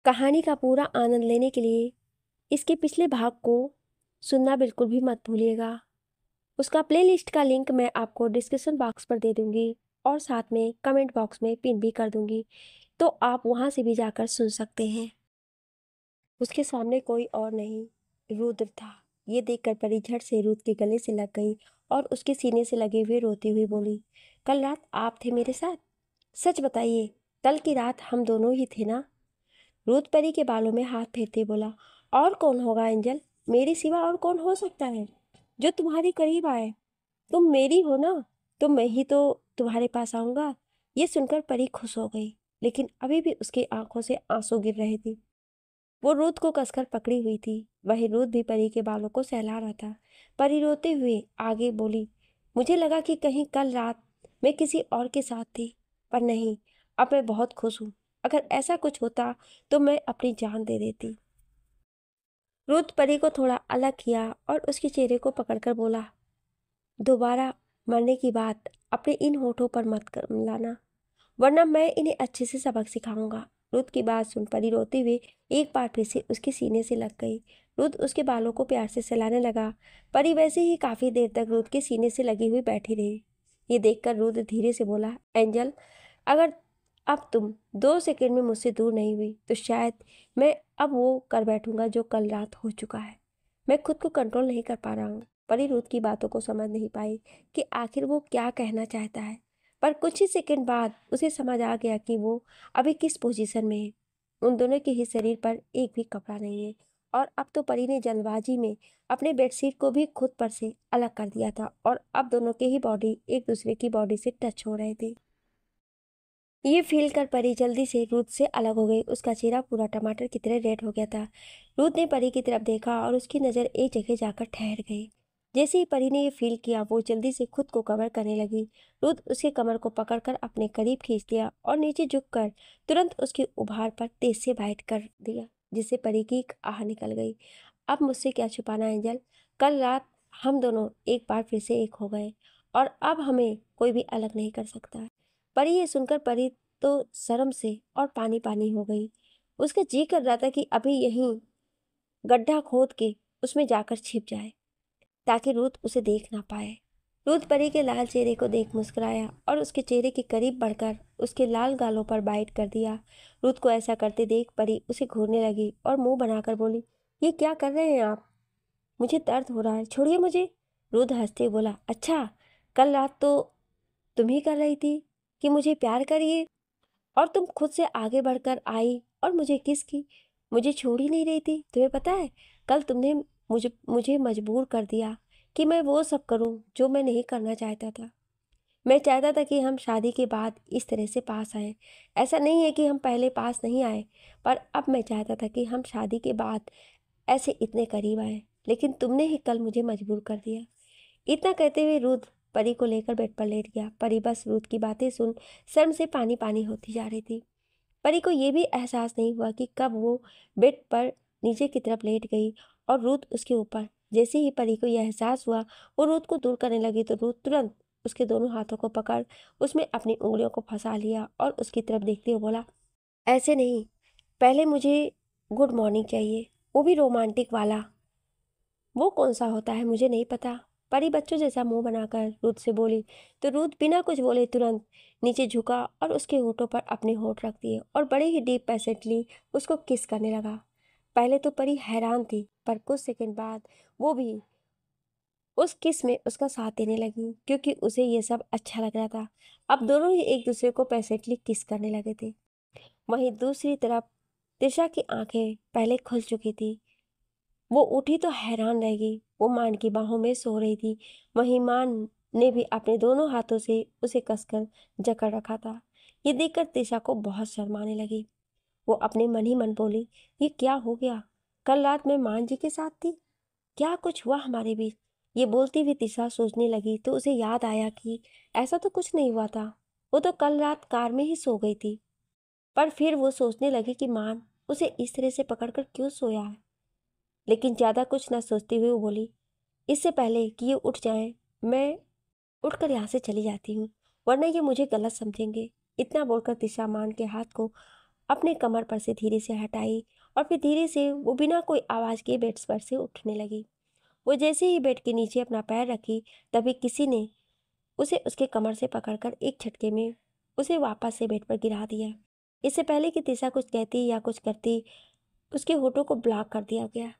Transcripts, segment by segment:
कहानी का पूरा आनंद लेने के लिए इसके पिछले भाग को सुनना बिल्कुल भी मत भूलिएगा। उसका प्लेलिस्ट का लिंक मैं आपको डिस्क्रिप्शन बॉक्स पर दे दूंगी और साथ में कमेंट बॉक्स में पिन भी कर दूंगी, तो आप वहां से भी जाकर सुन सकते हैं। उसके सामने कोई और नहीं, रुद्र था। ये देखकर परी झट से रुद्र के गले से लग गई और उसके सीने से लगे हुए रोती हुई बोली, कल रात आप थे मेरे साथ? सच बताइए, कल की रात हम दोनों ही थे ना? रुद्र परी के बालों में हाथ फेरते बोला, और कौन होगा एंजल? मेरे सिवा और कौन हो सकता है जो तुम्हारे करीब आए? तुम मेरी हो ना, तो मैं ही तो तुम्हारे पास आऊंगा। ये सुनकर परी खुश हो गई, लेकिन अभी भी उसकी आंखों से आंसू गिर रहे थे। वो रुद्र को कसकर पकड़ी हुई थी। वही रुद्र भी परी के बालों को सहला रहा था। परी रोते हुए आगे बोली, मुझे लगा कि कहीं कल रात मैं किसी और के साथ थी, पर नहीं। अब मैं बहुत खुश हूँ। अगर ऐसा कुछ होता तो मैं अपनी जान दे देती। रुद्र परी को थोड़ा अलग किया और उसके चेहरे को पकड़कर बोला, दोबारा मरने की बात अपने इन होठों पर मत कर लाना, वरना मैं इन्हें अच्छे से सबक सिखाऊंगा। रुद्र की बात सुन परी रोते हुए एक बार फिर से उसके सीने से लग गई। रुद्र उसके बालों को प्यार से सहलाने लगा। परी वैसे ही काफी देर तक रुद्र के सीने से लगी हुई बैठी रही। ये देखकर रुद्र धीरे से बोला, एंजल, अगर अब तुम 2 सेकंड में मुझसे दूर नहीं हुई तो शायद मैं अब वो कर बैठूंगा जो कल रात हो चुका है। मैं खुद को कंट्रोल नहीं कर पा रहा हूँ। परी रुद्र की बातों को समझ नहीं पाई कि आखिर वो क्या कहना चाहता है, पर कुछ ही सेकंड बाद उसे समझ आ गया कि वो अभी किस पोजीशन में है। उन दोनों के ही शरीर पर एक भी कपड़ा नहीं है, और अब तो परी ने जल्दबाजी में अपने बेडशीट को भी खुद पर से अलग कर दिया था और अब दोनों के ही बॉडी एक दूसरे की बॉडी से टच हो रहे थे। ये फील कर परी जल्दी से रुद्र से अलग हो गई। उसका चेहरा पूरा टमाटर की तरह रेड हो गया था। रुद्र ने परी की तरफ देखा और उसकी नज़र एक जगह जाकर ठहर गई। जैसे ही परी ने ये फील किया, वो जल्दी से खुद को कवर करने लगी। रुद्र उसके कमर को पकड़कर अपने करीब खींच लिया और नीचे झुककर तुरंत उसके उभार पर तेज से बाइट कर दिया, जिससे परी की एक आह निकल गई। अब मुझसे क्या छुपाना एंजल? कल रात हम दोनों एक बार फिर से एक हो गए और अब हमें कोई भी अलग नहीं कर सकता है। परी ये सुनकर परी तो शर्म से और पानी पानी हो गई। उसका जी कर रहा था कि अभी यहीं गड्ढा खोद के उसमें जाकर छिप जाए, ताकि रुद्र उसे देख ना पाए। रुद्र परी के लाल चेहरे को देख मुस्कुराया और उसके चेहरे के करीब बढ़कर उसके लाल गालों पर बाइट कर दिया। रुद्र को ऐसा करते देख परी उसे घूरने लगी और मुंह बनाकर बोली, ये क्या कर रहे हैं आप? मुझे दर्द हो रहा है, छोड़िए मुझे। रुद्र हंसते हुए बोला, अच्छा, कल रात तो तुम ही कर रही थी कि मुझे प्यार करिए, और तुम खुद से आगे बढ़कर आई और मुझे किस की। मुझे छोड़ ही नहीं रही थी। तुम्हें पता है, कल तुमने मुझे मुझे मजबूर कर दिया कि मैं वो सब करूं जो मैं नहीं करना चाहता था। मैं चाहता था कि हम शादी के बाद इस तरह से पास आए। ऐसा नहीं है कि हम पहले पास नहीं आए, पर अब मैं चाहता था कि हम शादी के बाद ऐसे इतने करीब आए, लेकिन तुमने ही कल मुझे मजबूर कर दिया। इतना कहते हुए रुद्र परी को लेकर बेड पर लेट गया। परी बस रुद्र की बातें सुन शर्म से पानी पानी होती जा रही थी। परी को यह भी एहसास नहीं हुआ कि कब वो बेड पर नीचे की तरफ लेट गई और रुद्र उसके ऊपर। जैसे ही परी को यह एहसास हुआ, वो रुद्र को दूर करने लगी तो रुद्र तुरंत उसके दोनों हाथों को पकड़ उसमें अपनी उंगलियों को फंसा लिया और उसकी तरफ देखते हुए बोला, ऐसे नहीं, पहले मुझे गुड मॉर्निंग चाहिए, वो भी रोमांटिक वाला। वो कौन सा होता है मुझे नहीं पता। परी बच्चों जैसा मुंह बनाकर रुद्र से बोली, तो रुद्र बिना कुछ बोले तुरंत नीचे झुका और उसके होठों पर अपने होठ रख दिए और बड़े ही डीप पैसेटली उसको किस करने लगा। पहले तो परी हैरान थी, पर कुछ सेकंड बाद वो भी उस किस में उसका साथ देने लगी, क्योंकि उसे ये सब अच्छा लग रहा था। अब दोनों ही एक दूसरे को पैसेटली किस करने लगे थे। वहीं दूसरी तरफ त्रिशा की आंखें पहले खुल चुकी थी। वो उठी तो हैरान रह गई। वो मान की बाहों में सो रही थी। वहीं मान ने भी अपने दोनों हाथों से उसे कसकर जकड़ रखा था। ये देखकर तिशा को बहुत शर्म आने लगी। वो अपने मन ही मन बोली, ये क्या हो गया? कल रात मैं मान जी के साथ थी, क्या कुछ हुआ हमारे बीच? ये बोलती हुई तिशा सोचने लगी तो उसे याद आया कि ऐसा तो कुछ नहीं हुआ था। वो तो कल रात कार में ही सो गई थी। पर फिर वो सोचने लगी कि मान उसे इस तरह से पकड़कर क्यों सोया है। लेकिन ज्यादा कुछ ना सोचते हुए वो बोली, इससे पहले कि ये उठ जाएं, मैं उठकर यहाँ से चली जाती हूँ, वरना ये मुझे गलत समझेंगे। इतना बोलकर तिशा मान के हाथ को अपने कमर पर से धीरे से हटाई और फिर धीरे से वो बिना कोई आवाज़ के बेड पर से उठने लगी। वो जैसे ही बेड के नीचे अपना पैर रखी, तभी किसी ने उसे उसके कमर से पकड़कर एक झटके में उसे वापस से बेड पर गिरा दिया। इससे पहले कि तिशा कुछ कहती या कुछ करती, उसके होठों को ब्लॉक कर दिया गया।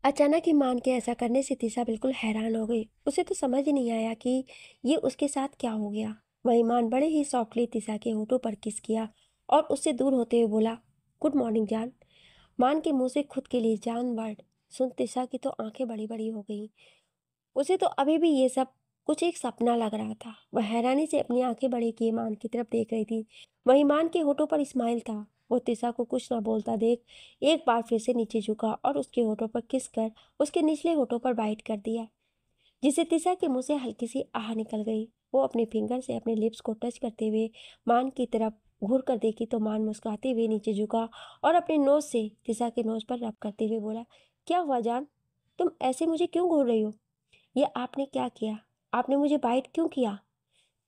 अचानक ही मान के ऐसा करने से तिशा बिल्कुल हैरान हो गई। उसे तो समझ ही नहीं आया कि ये उसके साथ क्या हो गया। वही मान बड़े ही सॉफ्टली तिशा के होठों पर किस किया और उससे दूर होते हुए बोला, गुड मॉर्निंग जान। मान के मुंह से खुद के लिए जान वर्ड सुन तिशा की तो आंखें बड़ी बड़ी हो गई। उसे तो अभी भी ये सब कुछ एक सपना लग रहा था। वह हैरानी से अपनी आंखें बड़ी किए मान की तरफ देख रही थी। वहीं मान के होठों पर स्माइल था। वो तिशा को कुछ ना बोलता देख एक बार फिर से नीचे झुका और उसके होठों पर किस कर उसके निचले होठों पर बाइट कर दिया, जिससे तिशा के मुंह से हल्की सी आह निकल गई। वो अपने फिंगर से अपने लिप्स को टच करते हुए मान की तरफ घूर कर देखी तो मान मुस्कुराते हुए नीचे झुका और अपने नोज से तिशा के नोज पर रब करते हुए बोला, क्या हुआ जान, तुम ऐसे मुझे क्यों घूर रही हो? ये आपने क्या किया? आपने मुझे बाइट क्यों किया?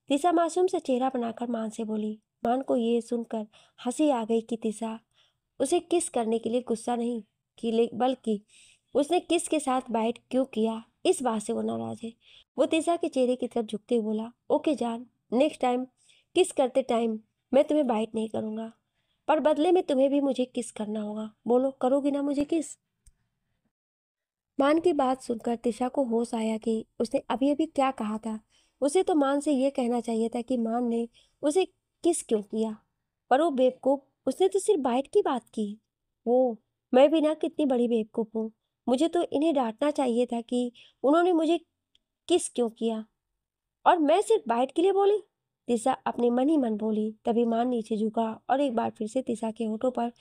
तिशा मासूम सा चेहरा बनाकर मान से बोली। मान को ये सुनकर हंसी आ गई कि तिशा उसे किस करने के लिए गुस्सा नहीं कि बल्कि उसने किस के साथ बाइट क्यों किया इस बात से वो नाराज है। वो तिशा के चेहरे की तरफ झुकते हुए बोला, ओके जान, नेक्स्ट टाइम किस करते टाइम मैं तुम्हें बाइट नहीं करूंगा, पर बदले में तुम्हें भी मुझे किस करना होगा। बोलो, करोगी ना मुझे किस? मान की बात सुनकर तिशा को होश आया कि उसने अभी अभी क्या कहा था। उसे तो मान से यह कहना चाहिए था कि मान ने उसे किस क्यों किया, पर वो बेवकूफ, उसने तो सिर्फ बाइट की बात की। वो, मैं भी ना कितनी बड़ी बेवकूफ हूँ। मुझे तो इन्हें डांटना चाहिए था कि उन्होंने मुझे किस क्यों किया और मैं सिर्फ बाइट के लिए बोली। तिशा अपने मन ही मन बोली। तभी मान नीचे झुका और एक बार फिर से तिशा के होठों पर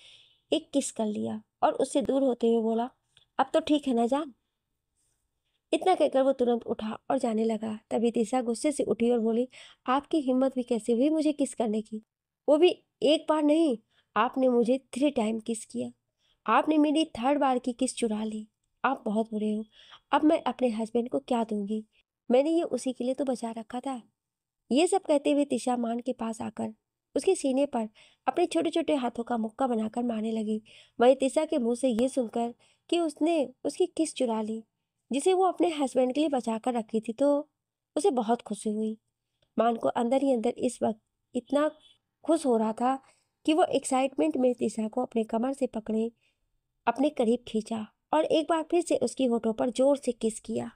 एक किस कर लिया और उससे दूर होते हुए बोला, अब तो ठीक है ना जान? इतना कहकर वो तुरंत उठा और जाने लगा। तभी तिशा गुस्से से उठी और बोली, आपकी हिम्मत भी कैसे हुई मुझे किस करने की? वो भी एक बार नहीं, आपने मुझे 3 टाइम किस किया। आपने मेरी 3rd बार की किस चुरा ली। आप बहुत बुरे हो। अब मैं अपने हस्बैंड को क्या दूंगी? मैंने ये उसी के लिए तो बचा रखा था। ये सब कहते हुए तिशा मान के पास आकर उसके सीने पर अपने छोटे छोटे हाथों का मुक्का बनाकर मारने लगी। वहीं तिशा के मुंह से ये सुनकर कि उसने उसकी किस चुरा ली जिसे वो अपने हस्बैंड के लिए बचा कर रखी थी, तो उसे बहुत खुशी हुई। मान को अंदर ही अंदर इस वक्त इतना खुश हो रहा था कि वो एक्साइटमेंट में तिशा को अपने कमर से पकड़े अपने करीब खींचा और एक बार फिर से उसकी होठों पर जोर से किस किया।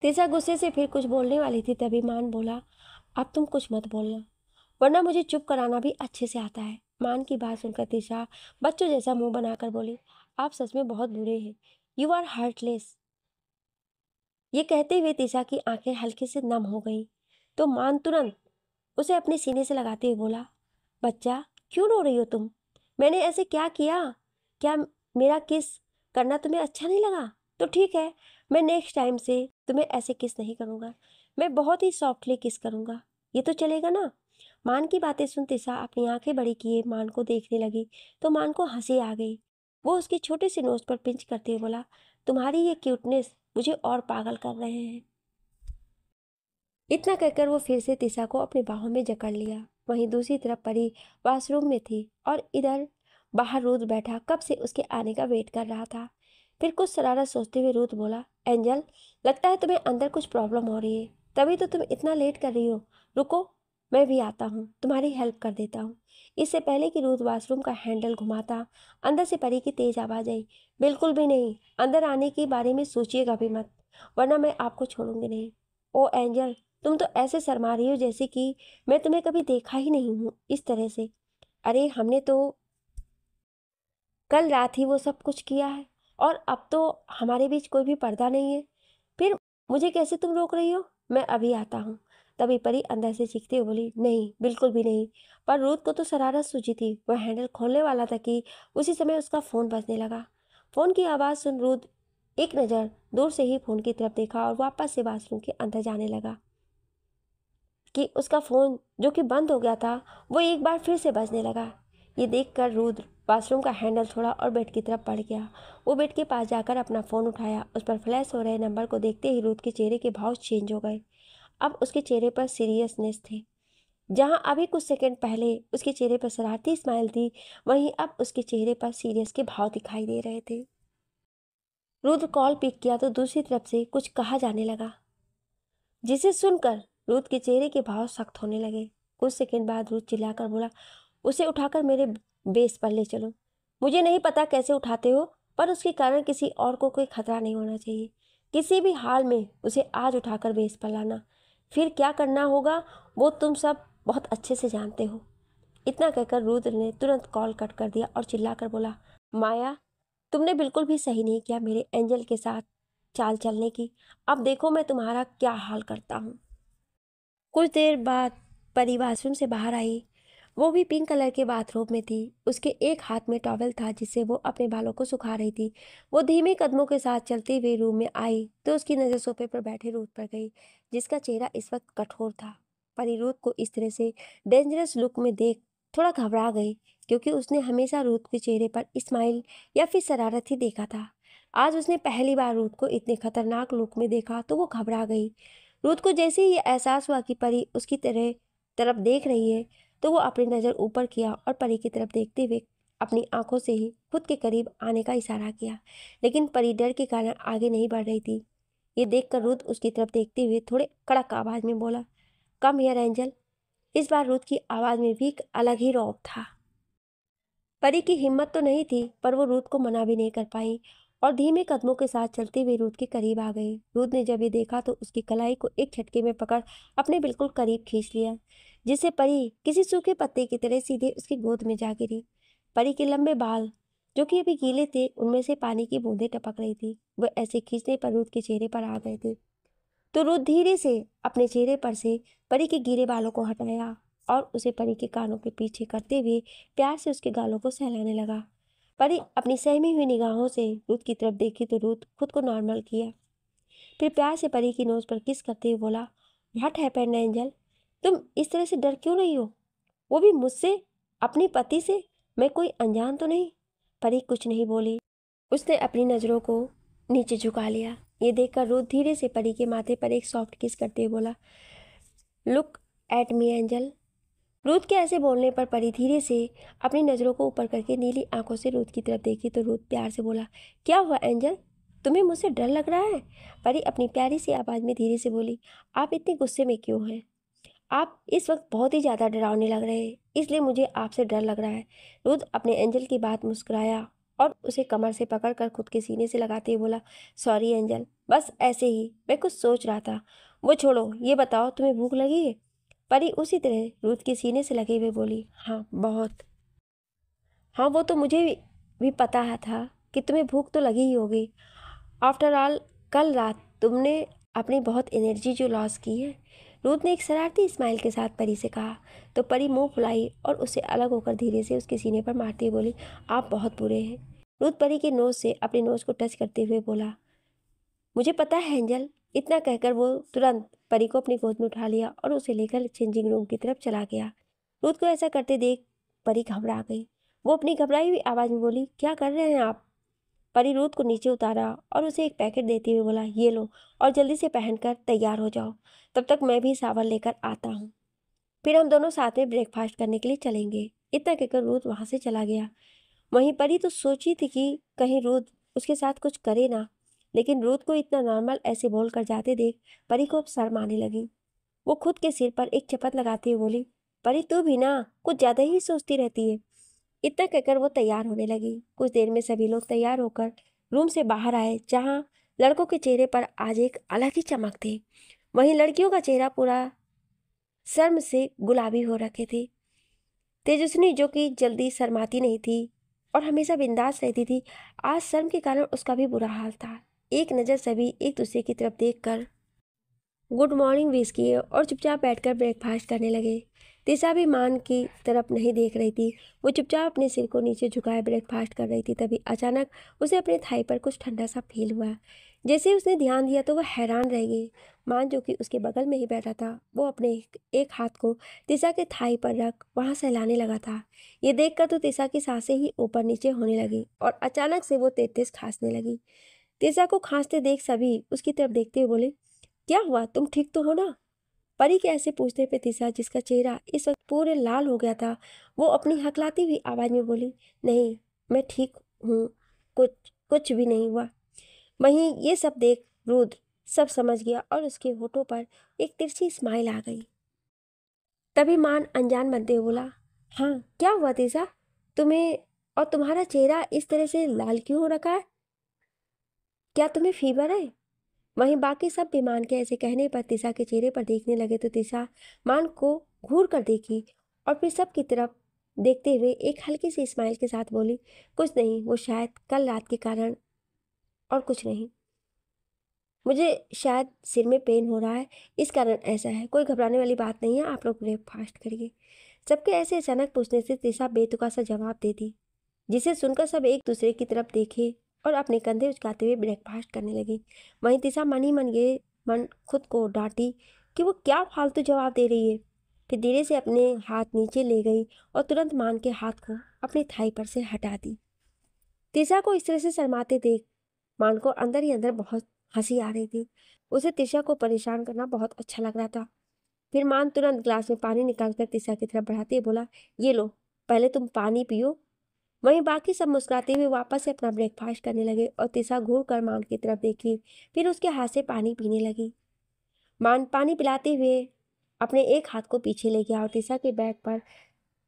तिशा गुस्से से फिर कुछ बोलने वाली थी, तभी मान बोला, अब तुम कुछ मत बोलना, वरना मुझे चुप कराना भी अच्छे से आता है। मान की बात सुनकर तिशा बच्चों जैसा मुंह बनाकर बोली, आप सच में बहुत बुरे हैं। You are heartless. ये कहते हुए तिशा की आंखें हल्के से नम हो गईं। तो मान तुरंत उसे अपने सीने से लगाते हुए बोला, बच्चा, क्यों रो रही हो तुम? मैंने ऐसे क्या किया? क्या मेरा किस करना तुम्हें अच्छा नहीं लगा? तो ठीक है, मैं नेक्स्ट टाइम से तुम्हें ऐसे किस नहीं करूँगा। मैं बहुत ही सॉफ्टली किस करूँगा। ये तो चलेगा ना? मान की बातें सुन तिशा अपनी आंखें बड़ी किए मान को देखने लगी। तो मान को हंसी आ गई। वो उसके छोटे से नोज पर पिंच करते हुए बोला, तुम्हारी ये क्यूटनेस मुझे और पागल कर रहे हैं। इतना कहकर वो फिर से तिशा को अपनी बाहों में जकड़ लिया। वहीं दूसरी तरफ परी वॉशरूम में थी और इधर बाहर रुद्र बैठा कब से उसके आने का वेट कर रहा था। फिर कुछ शरारत सोचते हुए रुद्र बोला, एंजल, लगता है तुम्हें अंदर कुछ प्रॉब्लम हो रही है, तभी तो तुम इतना लेट कर रही हो। रुको, मैं भी आता हूँ, तुम्हारी हेल्प कर देता हूँ। इससे पहले कि रुद्र वॉशरूम का हैंडल घुमाता, अंदर से परी की तेज आवाज आई, बिल्कुल भी नहीं, अंदर आने के बारे में सोचिएगा भी मत, वरना मैं आपको छोड़ूंगी नहीं। ओ एंजल, तुम तो ऐसे शर्मा रही हो जैसे कि मैं तुम्हें कभी देखा ही नहीं हूँ इस तरह से। अरे हमने तो कल रात ही वो सब कुछ किया है और अब तो हमारे बीच कोई भी पर्दा नहीं है। फिर मुझे कैसे तुम रोक रही हो? मैं अभी आता हूँ। तभी परी अंदर से चीखते हुए बोली, नहीं, बिल्कुल भी नहीं। पर रुद्र को तो शरारत सूझी थी। वह हैंडल खोलने वाला था कि उसी समय उसका फ़ोन बजने लगा। फ़ोन की आवाज़ सुन रुद्र एक नज़र दूर से ही फ़ोन की तरफ देखा और वापस से बाथरूम के अंदर जाने लगा कि उसका फ़ोन जो कि बंद हो गया था वो एक बार फिर से बजने लगा। ये देखकर रुद्र बाथरूम का हैंडल छोड़ा और बेड की तरफ बढ़ गया। वो बेड के पास जाकर अपना फ़ोन उठाया। उस पर फ्लैश हो रहे नंबर को देखते ही रुद्र के चेहरे के भाव चेंज हो गए। अब उसके चेहरे पर सीरियसनेस थे। जहां अभी कुछ सेकंड पहले उसके चेहरे पर शरारती स्माइल थी, वहीं अब उसके चेहरे पर सीरियस के भाव दिखाई दे रहे थे। रुद्र कॉल पिक किया तो दूसरी तरफ से कुछ कहा जाने लगा, जिसे सुनकर रुद्र के चेहरे के भाव सख्त होने लगे। कुछ सेकंड बाद रुद्र चिल्लाकर बोला, उसे उठाकर मेरे बेस पर ले चलो। मुझे नहीं पता कैसे उठाते हो, पर उसके कारण किसी और को कोई खतरा नहीं होना चाहिए। किसी भी हाल में उसे आज उठाकर बेस पर लाना, फिर क्या करना होगा वो तुम सब बहुत अच्छे से जानते हो। इतना कहकर रुद्र ने तुरंत कॉल कट कर दिया और चिल्लाकर बोला, माया, तुमने बिल्कुल भी सही नहीं किया मेरे एंजल के साथ चाल चलने की। अब देखो मैं तुम्हारा क्या हाल करता हूँ। कुछ देर बाद परी वॉशरूम से बाहर आई। वो भी पिंक कलर के बाथरोब में थी। उसके एक हाथ में टॉवेल था जिससे वो अपने बालों को सुखा रही थी। वो धीमे कदमों के साथ चलते हुए रूम में आई तो उसकी नज़र सोफे पर बैठे रूथ पर गई, जिसका चेहरा इस वक्त कठोर था। परी रूथ को इस तरह से डेंजरस लुक में देख थोड़ा घबरा गई, क्योंकि उसने हमेशा रूथ के चेहरे पर स्माइल या फिर शरारत ही देखा था। आज उसने पहली बार रूथ को इतने खतरनाक लुक में देखा तो वो घबरा गई। रूथ को जैसे ही ये एहसास हुआ कि परी उसकी तरफ देख रही है, तो वो अपनी नज़र ऊपर किया और परी की तरफ देखते हुए अपनी आंखों से ही खुद के करीब आने का इशारा किया। लेकिन परी डर के कारण आगे नहीं बढ़ रही थी। ये देखकर रुद्र उसकी तरफ देखते हुए थोड़े कड़क आवाज में बोला, कम हियर एंजल। इस बार रुद्र की आवाज में भी एक अलग ही रौब था। परी की हिम्मत तो नहीं थी, पर वो रुद्र को मना भी नहीं कर पाई और धीमे कदमों के साथ चलते हुए रुद्र के करीब आ गई। रुद्र ने जब ये देखा तो उसकी कलाई को एक झटके में पकड़ अपने बिल्कुल करीब खींच लिया, जिससे परी किसी सूखे पत्ते की तरह सीधे उसकी गोद में जा गिरी। परी के लंबे बाल जो कि अभी गीले थे, उनमें से पानी की बूंदें टपक रही थी। वह ऐसे खींचने पर रुद्र के चेहरे पर आ गए थे, तो रुद्र धीरे से अपने चेहरे पर से परी के गीले बालों को हटाया और उसे परी के कानों के पीछे करते हुए प्यार से उसके गालों को सहलाने लगा। परी अपनी सहमी हुई निगाहों से रुद्र की तरफ देखी तो रुद्र खुद को नॉर्मल किया, फिर प्यार से परी की नोज पर किस करते हुए बोला, व्हाट हैपेंड एंजल, तुम इस तरह से डर क्यों रही हो, वो भी मुझसे, अपने पति से? मैं कोई अनजान तो नहीं? परी कुछ नहीं बोली। उसने अपनी नज़रों को नीचे झुका लिया। ये देखकर रुद्र धीरे से परी के माथे पर एक सॉफ्ट किस करते हुए बोला, look at me angel. Rudra के ऐसे बोलने पर परी धीरे से अपनी नज़रों को ऊपर करके नीली आंखों से रुद्र की तरफ देखी तो रुद्र प्यार से बोला, क्या हुआ एंजल, तुम्हें मुझसे डर लग रहा है? परी अपनी प्यारी सी आवाज़ में धीरे से बोली, आप इतने गुस्से में क्यों हैं? आप इस वक्त बहुत ही ज़्यादा डरावने लग रहे हैं, इसलिए मुझे आपसे डर लग रहा है। रुद्र अपने एंजल की बात मुस्कुराया और उसे कमर से पकड़कर खुद के सीने से लगाते हुए बोला, सॉरी एंजल, बस ऐसे ही मैं कुछ सोच रहा था। वो छोड़ो, ये बताओ तुम्हें भूख लगी है? परी उसी तरह रुद्र के सीने से लगे हुए बोली, हाँ बहुत। हाँ वो तो मुझे भी पता है था कि तुम्हें भूख तो लगी ही होगी। आफ्टर ऑल कल रात तुमने अपनी बहुत एनर्जी जो लॉस की है। रुद्र ने एक शरारती स्माइल के साथ परी से कहा, तो परी मुंह फुलाई और उससे अलग होकर धीरे से उसके सीने पर मारती हुई बोली, आप बहुत बुरे हैं। रुद्र परी के नोज से अपने नोज को टच करते हुए बोला, मुझे पता है एंजल। इतना कहकर वो तुरंत परी को अपनी गोद में उठा लिया और उसे लेकर चेंजिंग रूम की तरफ चला गया। रुद्र को ऐसा करते देख परी घबरा गई। वो अपनी घबराई हुई आवाज़ में बोली, क्या कर रहे हैं आप? परी रुद्र को नीचे उतारा और उसे एक पैकेट देते हुए बोला, ये लो और जल्दी से पहनकर तैयार हो जाओ, तब तक मैं भी सावर लेकर आता हूँ, फिर हम दोनों साथ में ब्रेकफास्ट करने के लिए चलेंगे। इतना कहकर रुद्र वहाँ से चला गया। वहीं परी तो सोची थी कि कहीं रुद्र उसके साथ कुछ करे ना, लेकिन रुद्र को इतना नॉर्मल ऐसे बोल कर जाते देख परी को अब शर्म आने लगी। वो खुद के सिर पर एक चपत लगाते हुए बोली, परी तू भी ना कुछ ज़्यादा ही सोचती रहती है। इतना कहकर वो तैयार होने लगी। कुछ देर में सभी लोग तैयार होकर रूम से बाहर आए, जहाँ लड़कों के चेहरे पर आज एक अलग ही चमक थी, वहीं लड़कियों का चेहरा पूरा शर्म से गुलाबी हो रखे थे। तेजस्विनी जो कि जल्दी शर्माती नहीं थी और हमेशा बिंदास रहती थी, आज शर्म के कारण उसका भी बुरा हाल था। एक नज़र सभी एक दूसरे की तरफ देखकर गुड मॉर्निंग विश किए और चुपचाप बैठकर ब्रेकफास्ट करने लगे। तिशा भी मान की तरफ नहीं देख रही थी। वो चुपचाप अपने सिर को नीचे झुकाए ब्रेकफास्ट कर रही थी। तभी अचानक उसे अपने थाई पर कुछ ठंडा सा फील हुआ। जैसे ही उसने ध्यान दिया तो वह हैरान रह गई। मान जो कि उसके बगल में ही बैठा था, वो अपने एक हाथ को तिशा के थाई पर रख वहाँ सहलाने लगा था। ये देखकर तो तिशा की सांसें ही ऊपर नीचे होने लगी और अचानक से वो तेज तेज खांसने लगी। तिशा को खांसते देख सभी उसकी तरफ देखते हुए बोले, क्या हुआ, तुम ठीक तो हो ना? परी के ऐसे पूछने पे तिशा, जिसका चेहरा इस वक्त पूरे लाल हो गया था, वो अपनी हकलाती हुई आवाज में बोली, नहीं मैं ठीक हूँ, कुछ कुछ भी नहीं हुआ। वहीं ये सब देख रुद्र सब समझ गया और उसके होठों पर एक तिरछी स्माइल आ गई। तभी मान अनजान बनते हुए बोला, हाँ क्या हुआ तिशा, तुम्हें और तुम्हारा चेहरा इस तरह से लाल क्यों हो रखा है, क्या तुम्हें फीवर है? वहीं बाकी सब भी मान के ऐसे कहने पर तिशा के चेहरे पर देखने लगे तो तिशा मान को घूर कर देखी और फिर सब की तरफ देखते हुए एक हल्की सी स्माइल के साथ बोली, कुछ नहीं, वो शायद कल रात के कारण, और कुछ नहीं, मुझे शायद सिर में पेन हो रहा है, इस कारण ऐसा है, कोई घबराने वाली बात नहीं है, आप लोग ब्रेकफास्ट करिए। सबके ऐसे अचानक पूछने से तिशा बेतुका सा जवाब देती, जिसे सुनकर सब एक दूसरे की तरफ देखे और अपने कंधे उचकाते हुए ब्रेकफास्ट करने लगी। वहीं तिशा मन ही मन खुद को डांटी कि वो क्या फालतू जवाब दे रही है। फिर धीरे से अपने हाथ नीचे ले गई और तुरंत मान के हाथ को अपनी थाई पर से हटा दी। तिशा को इस तरह से शर्माते देख मान को अंदर ही अंदर बहुत हंसी आ रही थी। उसे तिशा को परेशान करना बहुत अच्छा लग रहा था। फिर मान तुरंत ग्लास में पानी निकालकर तिशा की तरफ बढ़ाते हुए बोला, ये लो, पहले तुम पानी पियो। वहीं बाकी सब मुस्कुराते हुए वापस से अपना ब्रेकफास्ट करने लगे और तिशा घूर कर मान की तरफ देखी, फिर उसके हाथ से पानी पीने लगी। मान पानी पिलाते हुए अपने एक हाथ को पीछे ले गया और तिशा के बैग पर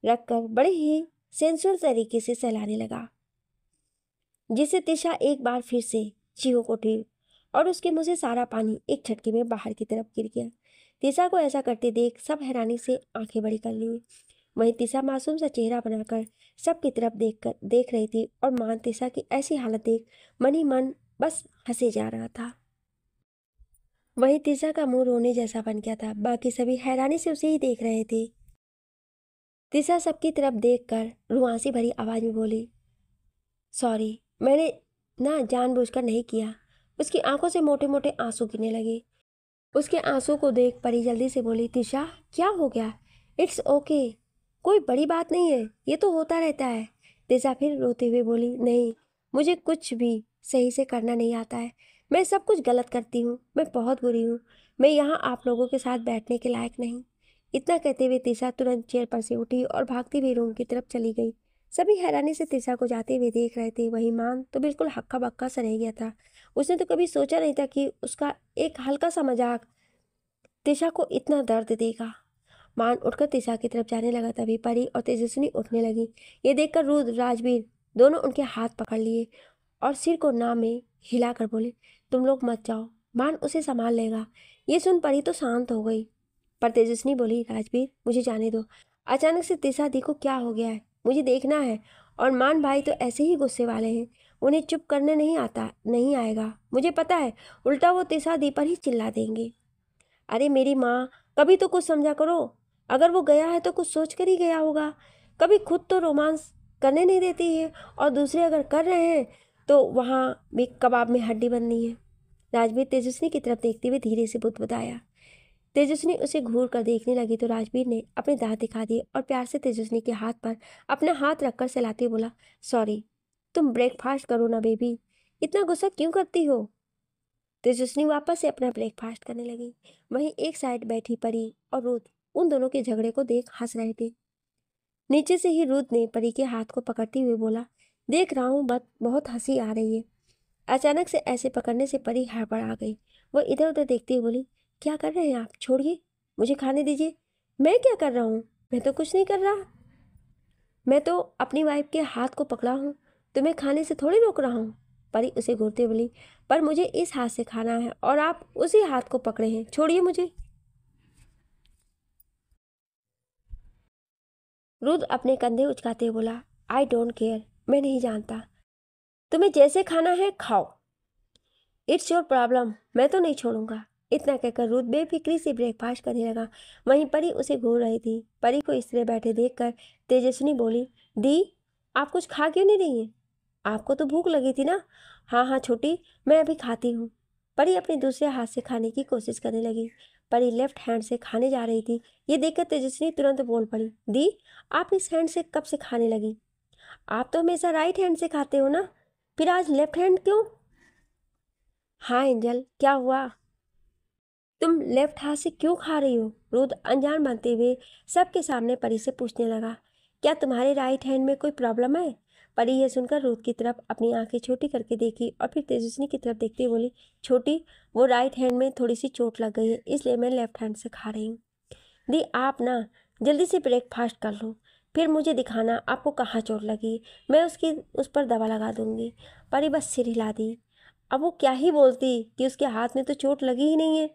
रखकर बड़े ही सेंसुअल तरीके से सहलाने लगा, जिससे तिशा एक बार फिर से चीख उठी और उसके मुंह से सारा पानी एक झटके में बाहर की तरफ गिर गया। तिशा को ऐसा करते देख सब हैरानी से आंखें बड़ी कर ली। वहीं तिशा मासूम सा चेहरा बनाकर सबकी तरफ देख रही थी और मान तिशा की ऐसी हालत देख मन ही मन बस हंसे जा रहा था। वहीं तिशा का मुंह रोने जैसा बन गया था, बाकी सभी हैरानी से उसे ही देख रहे थे। तिशा सबकी तरफ देखकर रुआंसी भरी आवाज में बोली, सॉरी, मैंने ना जानबूझकर नहीं किया। उसकी आंखों से मोटे मोटे आंसू गिरने लगे। उसके आंसू को देख परी जल्दी से बोली, तिशा क्या हो गया? इट्स ओके, कोई बड़ी बात नहीं है, ये तो होता रहता है। तिशा फिर रोते हुए बोली, नहीं, मुझे कुछ भी सही से करना नहीं आता है, मैं सब कुछ गलत करती हूँ, मैं बहुत बुरी हूँ, मैं यहाँ आप लोगों के साथ बैठने के लायक नहीं। इतना कहते हुए तिशा तुरंत चेयर पर से उठी और भागती हुई रूम की तरफ चली गई। सभी हैरानी से तिशा को जाते हुए देख रहे थे। वहीं मान तो बिल्कुल हक्का बक्का सा रह गया था। उसने तो कभी सोचा नहीं था कि उसका एक हल्का सा मजाक तिशा को इतना दर्द देगा। मान उठकर तिशा की तरफ जाने लगा, तभी परी और तेजस्विनी उठने लगी। ये देखकर रुद्र राजवीर दोनों उनके हाथ पकड़ लिए और सिर को ना में हिलाकर बोले, तुम लोग मत जाओ, मान उसे संभाल लेगा। ये सुन परी तो शांत हो गई, पर तेजस्विनी बोली, राजवीर मुझे जाने दो। अचानक से तिशा दी को क्या हो गया है, मुझे देखना है। और मान भाई तो ऐसे ही गुस्से वाले हैं, उन्हें चुप करने नहीं आएगा, मुझे पता है, उल्टा वो तिशा दी पर ही चिल्ला देंगे। अरे मेरी माँ, कभी तो कुछ समझा करो, अगर वो गया है तो कुछ सोच कर ही गया होगा। कभी खुद तो रोमांस करने नहीं देती है और दूसरे अगर कर रहे हैं तो वहाँ भी कबाब में हड्डी बननी है। राजवीर तेजस्विनी की तरफ देखते हुए धीरे से बुदबुदाया। तेजस्विनी उसे घूर कर देखने लगी तो राजवीर ने अपने दांत दिखा दिए और प्यार से तेजस्विनी के हाथ पर अपना हाथ रखकर सहलाते बोला, सॉरी, तुम ब्रेकफास्ट करो ना बेबी, इतना गुस्सा क्यों करती हो? तेजस्विनी वापस से अपना ब्रेकफास्ट करने लगी। वहीं एक साइड बैठी परी और रुद्र उन दोनों के झगड़े को देख हंस रहे थे। नीचे से ही रुद्र ने परी के हाथ को पकड़ते हुए बोला, देख रहा हूँ बट बहुत हंसी आ रही है। अचानक से ऐसे पकड़ने से परी हड़बड़ा गई। वो इधर उधर देखती हुई बोली, क्या कर रहे हैं आप, छोड़िए, मुझे खाने दीजिए। मैं क्या कर रहा हूँ, मैं तो कुछ नहीं कर रहा, मैं तो अपनी वाइफ के हाथ को पकड़ा हूँ, तुम्हें खाने से थोड़ी रोक रहा हूँ। परी उसे घूरते बोली, पर मुझे इस हाथ से खाना है और आप उसी हाथ को पकड़े हैं, छोड़िए मुझे। रुद्र अपने कंधे उचकाते बोला, आई डोंट केयर, मैं नहीं जानता, तुम्हें जैसे खाना है खाओ, इट्स योर प्रॉब्लम, मैं तो नहीं छोड़ूंगा। इतना कहकर रुद्र बेफिक्री से ब्रेकफास्ट करने लगा। वहीं परी उसे घूर रही थी। परी को इस तरह बैठे देखकर तेजस्विनी बोली, दी आप कुछ खा क्यों नहीं रही हैं? आपको तो भूख लगी थी ना? हाँ हाँ छोटी, मैं अभी खाती हूँ। परी अपने दूसरे हाथ से खाने की कोशिश करने लगी। परी लेफ्ट हैंड से खाने जा रही थी। ये देखकर तेजस्विनी तुरंत बोल पड़ी, दी आप इस हैंड से कब से खाने लगी? आप तो हमेशा राइट हैंड से खाते हो ना, फिर आज लेफ्ट हैंड क्यों? हाँ एंजल, क्या हुआ? तुम लेफ्ट हाथ से क्यों खा रही हो? रुद्र अनजान बनते हुए सबके सामने परी से पूछने लगा। क्या तुम्हारे राइट हैंड में कोई प्रॉब्लम है? परी यह सुनकर रुद्र की तरफ अपनी आंखें छोटी करके देखी और फिर तेजस्विनी की तरफ देखते हुए बोली, छोटी, वो राइट हैंड में थोड़ी सी चोट लग गई है, इसलिए मैं लेफ्ट हैंड से खा रही हूँ। दी, आप ना जल्दी से ब्रेकफास्ट कर लो, फिर मुझे दिखाना आपको कहाँ चोट लगी, मैं उस पर दवा लगा दूंगी। परी बस सिर हिला दी। अब वो क्या ही बोलती कि उसके हाथ में तो चोट लगी ही नहीं है,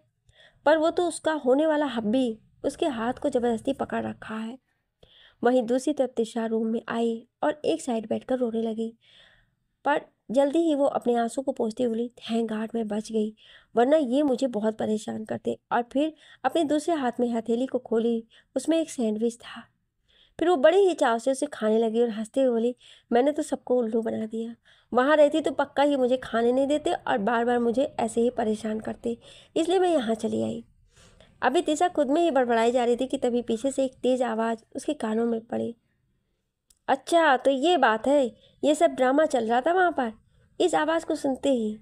पर वो तो उसका होने वाला हब्बी उसके हाथ को जबरदस्ती पकड़ रखा है। वहीं दूसरी तरफ तिशा रूम में आई और एक साइड बैठकर रोने लगी, पर जल्दी ही वो अपने आंसू को पोंछती बोली, थैंक गॉड मैं बच गई, वरना ये मुझे बहुत परेशान करते। और फिर अपने दूसरे हाथ में हथेली को खोली, उसमें एक सैंडविच था। फिर वो बड़े ही चाव से उसे खाने लगी और हंसते हुए बोली, मैंने तो सबको उल्लू बना दिया, वहाँ रहती तो पक्का ही मुझे खाने नहीं देते और बार बार मुझे ऐसे ही परेशान करते, इसलिए मैं यहाँ चली आई। अभी तिशा खुद में ही बड़बड़ाई जा रही थी कि तभी पीछे से एक तेज आवाज़ उसके कानों में पड़ी। अच्छा तो ये बात है, ये सब ड्रामा चल रहा था वहाँ पर। इस आवाज़ को सुनते ही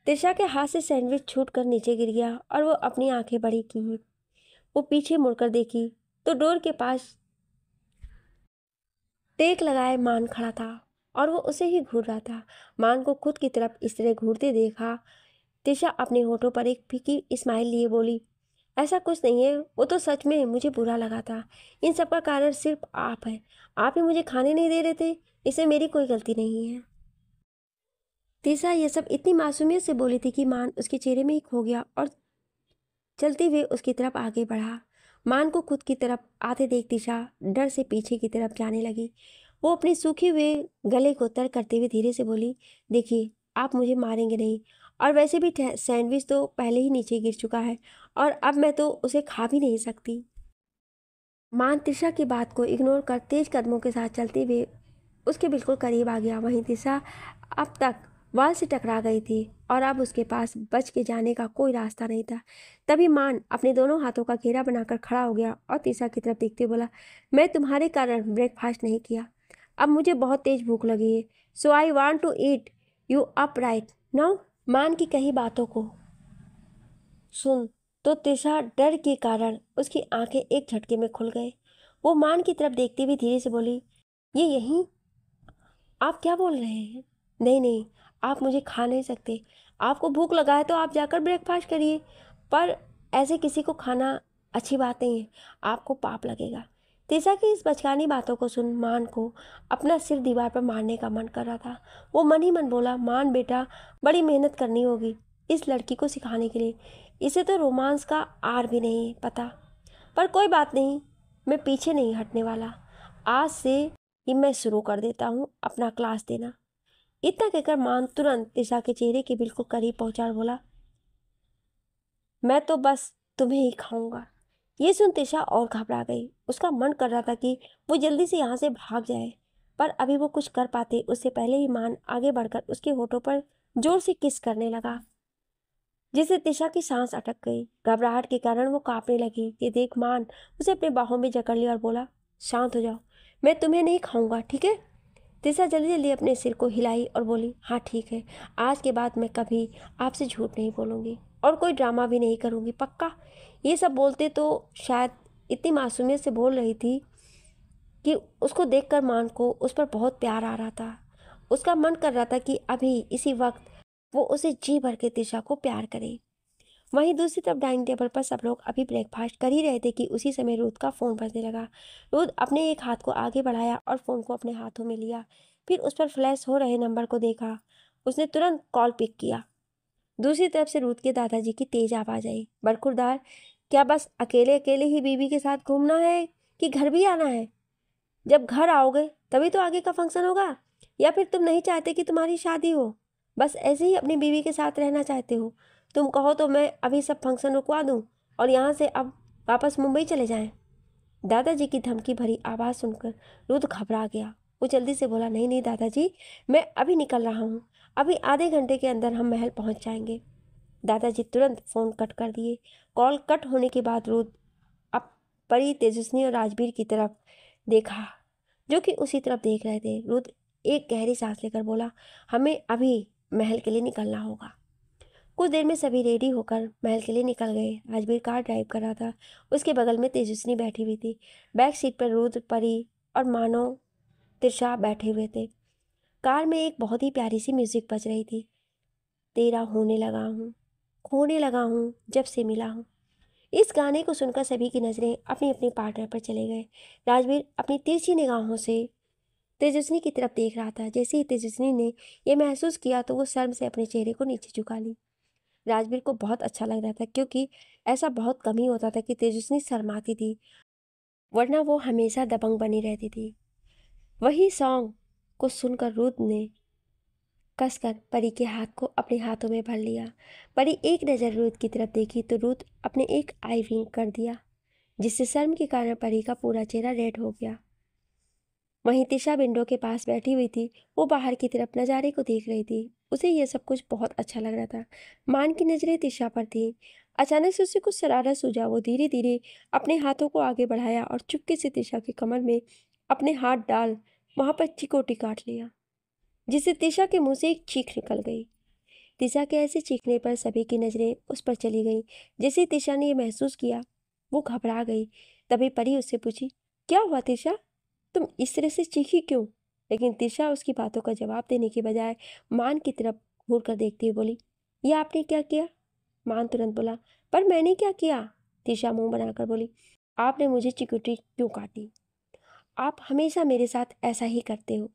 तिशा के हाथ से सैंडविच छूट कर नीचे गिर गया और वो अपनी आंखें बड़ी की। वो पीछे मुड़कर देखी तो डोर के पास टेक लगाए मान खड़ा था और वो उसे ही घूर रहा था। मान को खुद की तरफ इस तरह घूरते देखा तिशा अपने होठों पर एक फीकी स्माइल लिए बोली, ऐसा कुछ नहीं है, वो तो सच में मुझे बुरा लगा था। इन सब का कारण सिर्फ आप है, आप ही मुझे खाने नहीं दे रहे थे, इसमें मेरी कोई गलती नहीं है। तिशा ये सब इतनी मासूमियत से बोली थी कि मान उसके चेहरे में ही खो गया और चलते हुए उसकी तरफ आगे बढ़ा। मान को खुद की तरफ आते देख तिशा डर से पीछे की तरफ जाने लगी। वो अपने सूखे हुए गले को तर करते हुए धीरे से बोली, देखिए आप मुझे मारेंगे नहीं, और वैसे भी सैंडविच तो पहले ही नीचे गिर चुका है और अब मैं तो उसे खा भी नहीं सकती। मान तिशा की बात को इग्नोर कर तेज कदमों के साथ चलते हुए उसके बिल्कुल करीब आ गया। वहीं तिशा अब तक वाल से टकरा गई थी और अब उसके पास बच के जाने का कोई रास्ता नहीं था। तभी मान अपने दोनों हाथों का घेरा बनाकर खड़ा हो गया और तिशा की तरफ देखते बोला, मैं तुम्हारे कारण ब्रेकफास्ट नहीं किया, अब मुझे बहुत तेज भूख लगी है, so I want to eat you up right now. मान की कही बातों को सुन तो तिशा डर के कारण उसकी आंखें एक झटके में खुल गए। वो मान की तरफ देखती हुई धीरे से बोली, ये यहीं, आप क्या बोल रहे हैं? नहीं नहीं, आप मुझे खा नहीं सकते, आपको भूख लगा है तो आप जाकर ब्रेकफास्ट करिए, पर ऐसे किसी को खाना अच्छी बात नहीं है, आपको पाप लगेगा। तिशा की इस बचकानी बातों को सुन मान को अपना सिर दीवार पर मारने का मन कर रहा था। वो मन ही मन बोला, मान बेटा, बड़ी मेहनत करनी होगी इस लड़की को सिखाने के लिए, इसे तो रोमांस का आर भी नहीं पता, पर कोई बात नहीं, मैं पीछे नहीं हटने वाला, आज से ही मैं शुरू कर देता हूँ अपना क्लास देना। इतना कहकर मान तुरंत तिशा के चेहरे के बिल्कुल करीब पहुंचा और बोला, मैं तो बस तुम्हें ही खाऊंगा। ये सुन तिशा और घबरा गई। उसका मन कर रहा था कि वो जल्दी से यहाँ से भाग जाए, पर अभी वो कुछ कर पाते उससे पहले ही मान आगे बढ़कर उसके होठों पर जोर से किस करने लगा, जिससे तिशा की सांस अटक गई। घबराहट के कारण वो कांपने लगी। ये देख मान उसे अपने बाहों में जकड़ लिया और बोला, शांत हो जाओ, मैं तुम्हें नहीं खाऊंगा, ठीक है? तिशा जल्दी जल्दी अपने सिर को हिलाई और बोली, हाँ ठीक है, आज के बाद मैं कभी आपसे झूठ नहीं बोलूँगी और कोई ड्रामा भी नहीं करूँगी, पक्का। ये सब बोलते तो शायद इतनी मासूमियत से बोल रही थी कि उसको देखकर मान को उस पर बहुत प्यार आ रहा था। उसका मन कर रहा था कि अभी इसी वक्त वो उसे जी भर के तिशा को प्यार करे। वहीं दूसरी तरफ डाइनिंग टेबल पर सब लोग अभी ब्रेकफास्ट कर ही रहे थे कि उसी समय रुद का फ़ोन बजने लगा। रुद अपने एक हाथ को आगे बढ़ाया और फ़ोन को अपने हाथों में लिया, फिर उस पर फ्लैश हो रहे नंबर को देखा। उसने तुरंत कॉल पिक किया। दूसरी तरफ से रुद के दादाजी की तेज आवाज़ आई, बरखुरदार, क्या बस अकेले अकेले ही बीवी के साथ घूमना है कि घर भी आना है? जब घर आओगे तभी तो आगे का फंक्शन होगा, या फिर तुम नहीं चाहते कि तुम्हारी शादी हो, बस ऐसे ही अपनी बीवी के साथ रहना चाहते हो? तुम कहो तो मैं अभी सब फंक्शन रुकवा दूं और यहाँ से अब वापस मुंबई चले जाएं। दादाजी की धमकी भरी आवाज़ सुनकर रुद्र घबरा गया। वो जल्दी से बोला, नहीं नहीं दादाजी, मैं अभी निकल रहा हूँ, अभी आधे घंटे के अंदर हम महल पहुँच जाएंगे। दादाजी तुरंत फ़ोन कट कर दिए। कॉल कट होने के बाद रुद्र अब परी, तेजस्विनी और राजवीर की तरफ देखा, जो कि उसी तरफ देख रहे थे। रुद्र एक गहरी सांस लेकर बोला, हमें अभी महल के लिए निकलना होगा। कुछ देर में सभी रेडी होकर महल के लिए निकल गए। राजवीर कार ड्राइव कर रहा था। उसके बगल में तेजस्विनी बैठी हुई थी। बैक सीट पर रुद्र, परी और मानव, त्रिशा बैठे हुए थे। कार में एक बहुत ही प्यारी सी म्यूजिक बज रही थी। तेरा होने लगा हूँ, खोने लगा हूँ जब से मिला हूँ। इस गाने को सुनकर सभी की नज़रें अपनी अपनी पार्टनर पर चले गए। राजवीर अपनी तिरछी निगाहों से तेजस्विनी की तरफ देख रहा था। जैसे ही तेजस्विनी ने यह महसूस किया तो वो शर्म से अपने चेहरे को नीचे झुका ली। राजवीर को बहुत अच्छा लग रहा था, क्योंकि ऐसा बहुत कम ही होता था कि तेजस्विनी शर्माती थी, वरना वो हमेशा दबंग बनी रहती थी। वही सॉन्ग को सुनकर रुद्र ने कसकर परी के हाथ को अपने हाथों में भर लिया। परी एक नज़र रुद्र की तरफ देखी तो रुद्र अपने एक आई विंक कर दिया, जिससे शर्म के कारण परी का पूरा चेहरा रेड हो गया। वहीं तिशा विंडो के पास बैठी हुई थी। वो बाहर की तरफ नज़ारे को देख रही थी। उसे यह सब कुछ बहुत अच्छा लग रहा था। मान की नज़रें तिशा पर थी। अचानक से उसे कुछ शरारत सूझा। वो धीरे धीरे अपने हाथों को आगे बढ़ाया और चुपके से तिशा के कमर में अपने हाथ डाल वहां पर चिकोटी काट लिया, जिससे तिशा के मुंह से एक चीख निकल गई। तिशा के ऐसे चीखने पर सभी की नज़रें उस पर चली गईं। जैसे ही तिशा ने यह महसूस किया, वो घबरा गई। तभी परी उससे पूछी, क्या हुआ तिशा, तुम इस तरह से चीखी क्यों? लेकिन तिशा उसकी बातों का जवाब देने के बजाय मान की तरफ घूर कर देखते हुए बोली, ये आपने क्या किया? मान तुरंत बोला, पर मैंने क्या किया? तिशा मुंह बनाकर बोली, आपने मुझे चिकुटी क्यों काटी? आप हमेशा मेरे साथ ऐसा ही करते हो।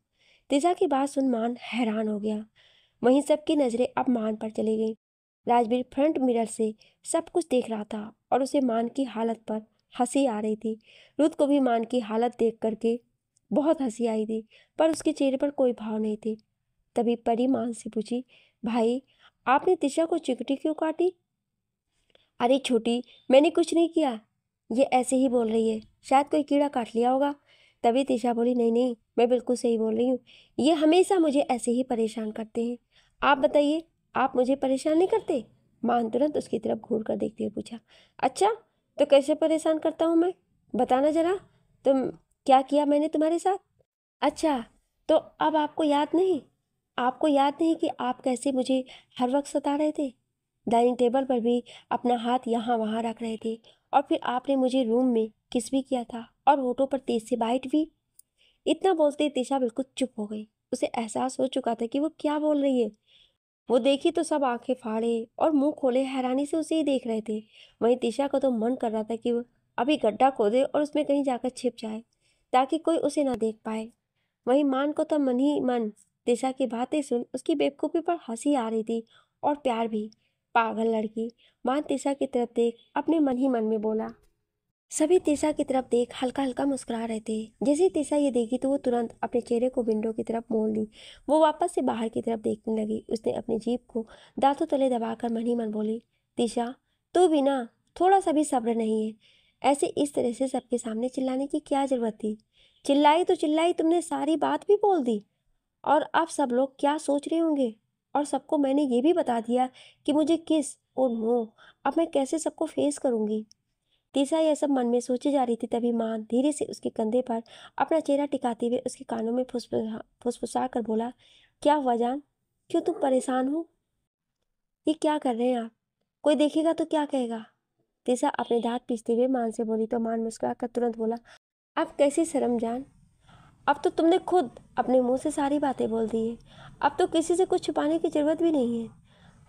तिशा की बात सुन मान हैरान हो गया। वहीं सबकी नज़रें अब मान पर चली गई। राजवीर फ्रंट मिरर से सब कुछ देख रहा था और उसे मान की हालत पर हंसी आ रही थी। रुद को भी मान की हालत देख करके बहुत हंसी आई थी, पर उसके चेहरे पर कोई भाव नहीं थे। तभी परी मान से पूछी, भाई आपने तिशा को चिकटी क्यों काटी? अरे छोटी, मैंने कुछ नहीं किया, ये ऐसे ही बोल रही है, शायद कोई कीड़ा काट लिया होगा। तभी तिशा बोली, नहीं नहीं, मैं बिल्कुल सही बोल रही हूँ, ये हमेशा मुझे ऐसे ही परेशान करते हैं। आप बताइए, आप मुझे परेशान नहीं करते? मान तुरंत उसकी तरफ घूर कर देखते हुए पूछा, अच्छा तो कैसे परेशान करता हूँ मैं, बताना जरा, तुम क्या किया मैंने तुम्हारे साथ? अच्छा, तो अब आपको याद नहीं, आपको याद नहीं कि आप कैसे मुझे हर वक्त सता रहे थे, डाइनिंग टेबल पर भी अपना हाथ यहाँ वहाँ रख रहे थे, और फिर आपने मुझे रूम में किस भी किया था और होठों पर तेज से बाइट भी। इतना बोलते ही तिशा बिल्कुल चुप हो गई। उसे एहसास हो चुका था कि वो क्या बोल रही है। वो देखी तो सब आंखें फाड़े और मुंह खोले हैरानी से उसे ही देख रहे थे। वहीं तिशा का तो मन कर रहा था कि वो अभी गड्ढा खोदे और उसमें कहीं जाकर छिप जाए, ताकि कोई उसे ना देख पाए। वहीं मान को तो मन ही मन तिशा की बातें सुन उसकी बेवकूफ़ी पर हंसी आ रही थी और प्यार भी। पागल लड़की। मान तिशा की तरफ देख अपने मन ही मन में बोला। सभी तिशा की तरफ देख हल्का हल्का मुस्कुरा रहे थे। जैसे ही तिशा ये देखी तो वो तुरंत अपने चेहरे को विंडो की तरफ मोड़ ली। वो वापस से बाहर की तरफ देखने लगी। उसने अपनी जीभ को दांतों तले दबाकर मन ही मन बोली, तिशा तू भी ना, थोड़ा सा भी सब्र नहीं है। ऐसे इस तरह से सबके सामने चिल्लाने की क्या जरूरत थी? चिल्लाई तो चिल्लाई, तुमने सारी बात भी बोल दी। और अब सब लोग क्या सोच रहे होंगे? और सबको मैंने ये भी बता दिया कि मुझे किस और नो, अब मैं कैसे सबको फेस करूंगी? तीसरा यह सब मन में सोची जा रही थी, तभी माँ धीरे से उसके कंधे पर अपना चेहरा टिकाते हुए उसके कानों में फुसफुसा कर बोला, क्या हुआ जान, क्यों तुम परेशान हो? ये क्या कर रहे हैं आप? कोई देखेगा तो क्या कहेगा? तीसरा अपने दांत पीसते हुए मान से बोली तो मान मुस्कुरा कर तुरंत बोला, अब कैसी शर्म जान, अब तो तुमने खुद अपने मुंह से सारी बातें बोल दी है। अब तो किसी से कुछ छुपाने की जरूरत भी नहीं है।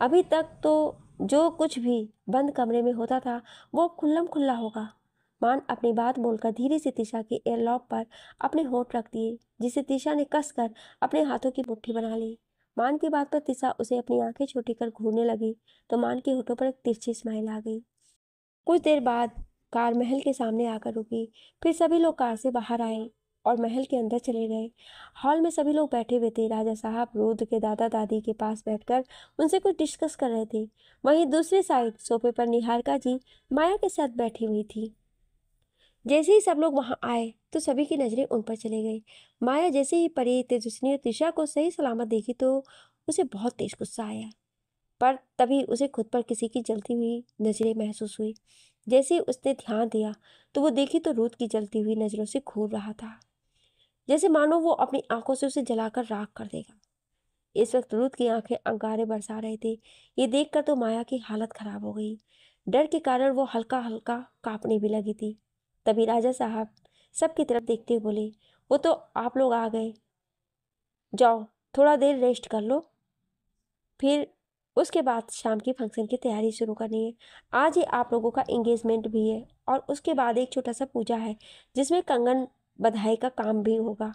अभी तक तो जो कुछ भी बंद कमरे में होता था वो खुल्लम खुल्ला होगा। मान अपनी बात बोलकर धीरे से तिशा के एयरलॉक पर अपने होंठ रख दिए, जिसे तिशा ने कसकर अपने हाथों की मुट्ठी बना ली। मान की बात पर तिशा उसे अपनी आंखें छोटी कर घूरने लगी तो मान के होठों पर एक तिरछी स्माइल आ गई। कुछ देर बाद कार महल के सामने आकर रुकी। फिर सभी लोग कार से बाहर आए और महल के अंदर चले गए। हॉल में सभी लोग बैठे हुए थे। राजा साहब रुद्र के दादा दादी के पास बैठकर उनसे कुछ डिस्कस कर रहे थे। वहीं दूसरी साइड सोफे पर निहारिका जी माया के साथ बैठी हुई थी। जैसे ही सब लोग वहां आए तो सभी की नजरें उन पर चले गई। माया जैसे ही परी तेजस्विनी और त्रिशा को सही सलामत देखी तो उसे बहुत तेज गुस्सा आया, पर तभी उसे खुद पर किसी की जलती हुई नजरें महसूस हुई। जैसे ही उसने ध्यान दिया तो वो देखी तो रुद्र की जलती हुई नजरों से घूर रहा था, जैसे मानो वो अपनी आंखों से उसे जलाकर राख कर देगा। इस वक्त रुद्र की आंखें अंगारे बरसा रहे थे। ये देखकर तो माया की हालत खराब हो गई। डर के कारण वो हल्का हल्का कांपने भी लगी थी। तभी राजा साहब सबकी तरफ देखते हुए बोले, वो तो आप लोग आ गए, जाओ थोड़ा देर रेस्ट कर लो, फिर उसके बाद शाम की फंक्शन की तैयारी शुरू करनी है। आज ही आप लोगों का एंगेजमेंट भी है और उसके बाद एक छोटा सा पूजा है जिसमें कंगन बधाई का काम भी होगा,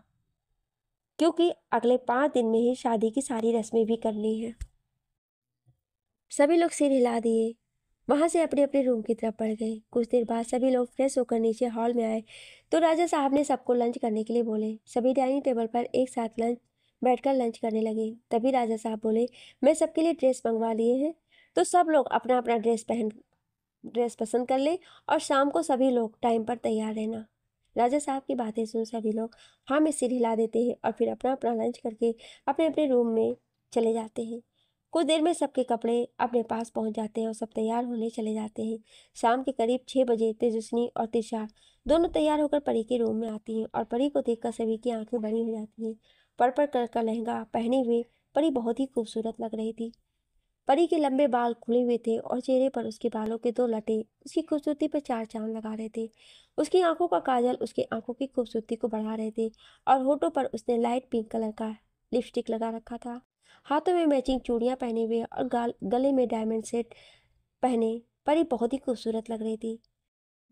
क्योंकि अगले 5 दिन में ही शादी की सारी रस्में भी करनी है। सभी लोग सिर हिला दिए, वहां से अपने अपने रूम की तरफ बढ़ गए। कुछ देर बाद सभी लोग फ्रेश होकर नीचे हॉल में आए तो राजा साहब ने सबको लंच करने के लिए बोले। सभी डाइनिंग टेबल पर एक साथ बैठकर लंच करने लगे। तभी राजा साहब बोले, मैं सबके लिए ड्रेस मंगवा लिए हैं, तो सब लोग अपना अपना ड्रेस पसंद कर ले और शाम को सभी लोग टाइम पर तैयार रहना। राजा साहब की बातें सुन सभी लोग हाँ में सिर हिला देते हैं और फिर अपना अपना लंच करके अपने अपने रूम में चले जाते हैं। कुछ देर में सबके कपड़े अपने पास पहुंच जाते हैं और सब तैयार होने चले जाते हैं। शाम के करीब 6 बजे तेजस्विनी और तिशा दोनों तैयार होकर परी के रूम में आती हैं और परी को देखकर सभी की आंखें बड़ी हो जाती हैं। पर्पल कलर का लहंगा पहने हुए परी बहुत ही खूबसूरत लग रही थी। परी के लंबे बाल खुले हुए थे और चेहरे पर उसके बालों के 2 लटे उसकी खूबसूरती पर 4 चांद लगा रहे थे। उसकी आंखों का काजल उसकी आंखों की खूबसूरती को बढ़ा रहे थे और होठों पर उसने लाइट पिंक कलर का लिपस्टिक लगा रखा था। हाथों में मैचिंग चूड़ियां पहने हुए और गले में डायमंड सेट पहने परी बहुत ही खूबसूरत लग रही थी।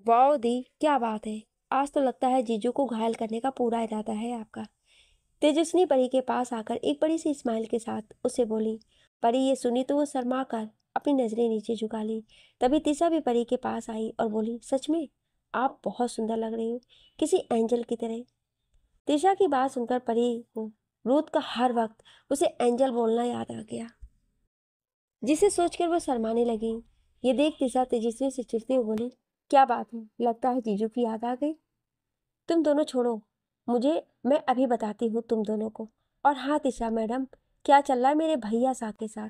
वाओ दी, क्या बात है, आज तो लगता है जीजू को घायल करने का पूरा इरादा है आपका। तेजस्विनी परी के पास आकर एक बड़ी सी स्माइल के साथ उसे बोली। परी ये सुनी तो वो शर्मा कर अपनी नजरें नीचे झुका ली। तभी तिशा भी परी के पास आई और बोली, सच में आप बहुत सुंदर लग रही हो, किसी एंजल की तरह। तिशा की बात सुनकर परी को रूथ का हर वक्त उसे एंजल बोलना याद आ गया, जिसे सोचकर वो शर्माने लगी। ये देख तिशा तेजस्वी से चिढ़ते हुए बोली, क्या बात है, लगता है जीजू की याद आ गई। तुम दोनों छोड़ो मुझे, मैं अभी बताती हूँ तुम दोनों को। और हाँ तिशा मैडम, क्या चल रहा है मेरे भैया सा के साथ।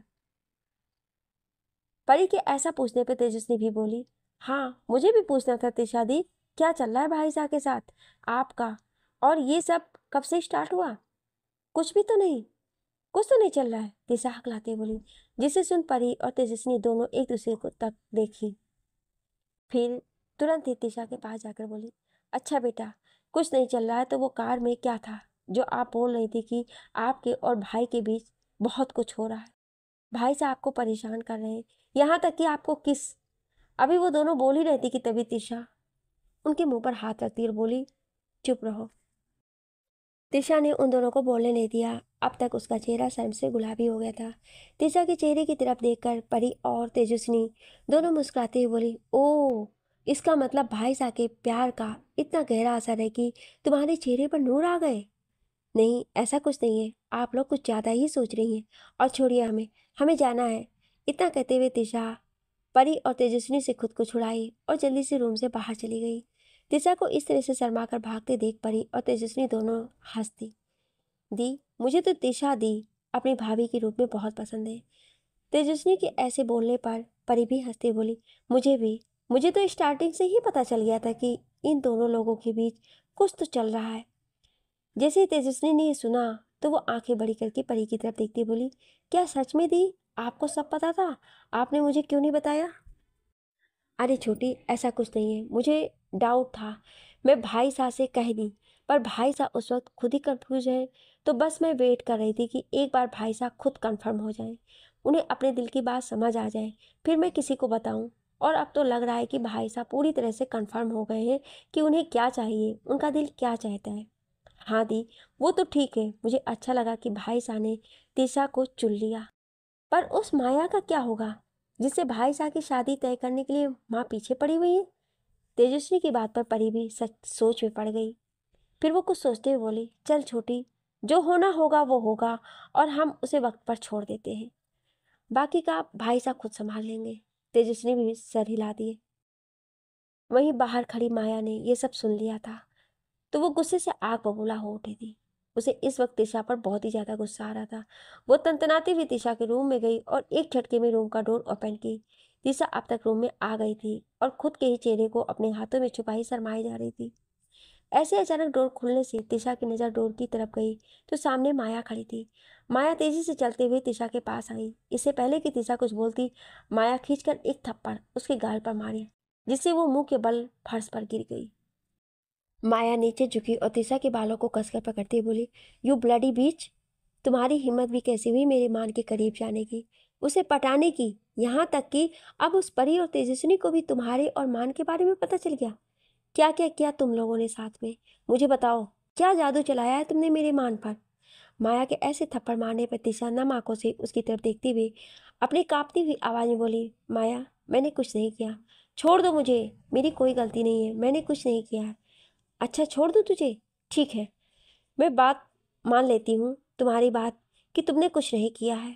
परी के ऐसा पूछने पे तेजस्वी भी बोली, हाँ मुझे भी पूछना था तिशा दी, क्या चल रहा है भाई सा के साथ आपका, और ये सब कब से स्टार्ट हुआ। कुछ भी तो नहीं, कुछ तो नहीं चल रहा है, तिशा हकलाते बोली। जिसे सुन परी और तेजस्वी दोनों एक दूसरे को तक देखी, फिर तुरंत ही तिशा के पास जाकर बोली, अच्छा बेटा, कुछ नहीं चल रहा है तो वो कार में क्या था जो आप बोल रही थी कि आपके और भाई के बीच बहुत कुछ हो रहा है, भाई साहब आपको परेशान कर रहे हैं, यहाँ तक कि आपको किस। अभी वो दोनों बोल ही रही थी कि तभी तिशा उनके मुंह पर हाथ रखती और बोली, चुप रहो। तिशा ने उन दोनों को बोलने नहीं दिया। अब तक उसका चेहरा शर्म से गुलाबी हो गया था। तिशा के चेहरे की तरफ देखकर परी और तेजस्विनी दोनों मुस्कुराते हुए बोली, ओ, इसका मतलब भाई साहब के प्यार का इतना गहरा असर है कि तुम्हारे चेहरे पर नूर आ गए। नहीं, ऐसा कुछ नहीं है, आप लोग कुछ ज़्यादा ही सोच रही हैं। और छोड़िए, हमें हमें जाना है। इतना कहते हुए तिशा परी और तेजस्विनी से खुद को छुड़ाई और जल्दी से रूम से बाहर चली गई। तिशा को इस तरह से शर्मा कर भागते देख परी और तेजस्विनी दोनों हंसती। दी, मुझे तो तिशा दी अपनी भाभी के रूप में बहुत पसंद है। तेजस्विनी के ऐसे बोलने पर परी भी हंसते बोली, मुझे भी, मुझे तो स्टार्टिंग से ही पता चल गया था कि इन दोनों लोगों के बीच कुछ तो चल रहा है। जैसे ही तेजस्विनी ने ये सुना तो वो आंखें बड़ी करके परी की तरफ देखती बोली, क्या सच में दी आपको सब पता था, आपने मुझे क्यों नहीं बताया। अरे छोटी, ऐसा कुछ नहीं है, मुझे डाउट था, मैं भाई साहब से कह दी, पर भाई साहब उस वक्त खुद ही कंफ्यूज है, तो बस मैं वेट कर रही थी कि एक बार भाई साहब खुद कंफर्म हो जाए, उन्हें अपने दिल की बात समझ आ जाए, फिर मैं किसी को बताऊं। और अब तो लग रहा है कि भाई साहब पूरी तरह से कंफर्म हो गए हैं कि उन्हें क्या चाहिए, उनका दिल क्या चाहता है। हाँ दी, वो तो ठीक है, मुझे अच्छा लगा कि भाई साहब ने तिशा को चुन लिया, पर उस माया का क्या होगा जिससे भाई साहब की शादी तय करने के लिए माँ पीछे पड़ी हुई है। तेजस्वी की बात पर परी भी सच सोच में पड़ गई। फिर वो कुछ सोचते हुए बोली, चल छोटी, जो होना होगा वो होगा और हम उसे वक्त पर छोड़ देते हैं, बाकी का भाई साहब खुद संभाल लेंगे। तेजस्वी भी सर हिला दिए। वहीं बाहर खड़ी माया ने ये सब सुन लिया था तो वो गुस्से से आग बबूला हो उठी थी। उसे इस वक्त तिशा पर बहुत ही ज्यादा गुस्सा आ रहा था। वो तनतनाती हुई तिशा के रूम में गई और एक झटके में रूम का डोर ओपन की। तिशा अब तक रूम में आ गई थी और खुद के ही चेहरे को अपने हाथों में छुपाई शरमाई जा रही थी। ऐसे अचानक डोर खुलने से तिशा की नज़र डोर की तरफ गई तो सामने माया खड़ी थी। माया तेजी से चलते हुए तिशा के पास आई। इससे पहले कि तिशा कुछ बोलती, माया खींचकर एक थप्पड़ उसके गाल पर मारी, जिससे वो मुंह के बल फर्श पर गिर गई। माया नीचे झुकी और तिशा के बालों को कसकर पकड़ती बोली, यू ब्लडी बीच, तुम्हारी हिम्मत भी कैसी हुई मेरे मान के करीब जाने की, उसे पटाने की, यहाँ तक कि अब उस परी और तेजस्विनी को भी तुम्हारे और मान के बारे में पता चल गया। क्या क्या किया तुम लोगों ने साथ में, मुझे बताओ, क्या जादू चलाया है तुमने मेरे मान पर। माया के ऐसे थप्पड़ मारने पर तिशा नम आंखों से उसकी तरफ देखती हुई अपनी कांपती हुई आवाज में बोली, माया मैंने कुछ नहीं किया, छोड़ दो मुझे, मेरी कोई गलती नहीं है, मैंने कुछ नहीं किया है। अच्छा छोड़ दूँ तुझे, ठीक है, मैं बात मान लेती हूँ तुम्हारी बात कि तुमने कुछ नहीं किया है,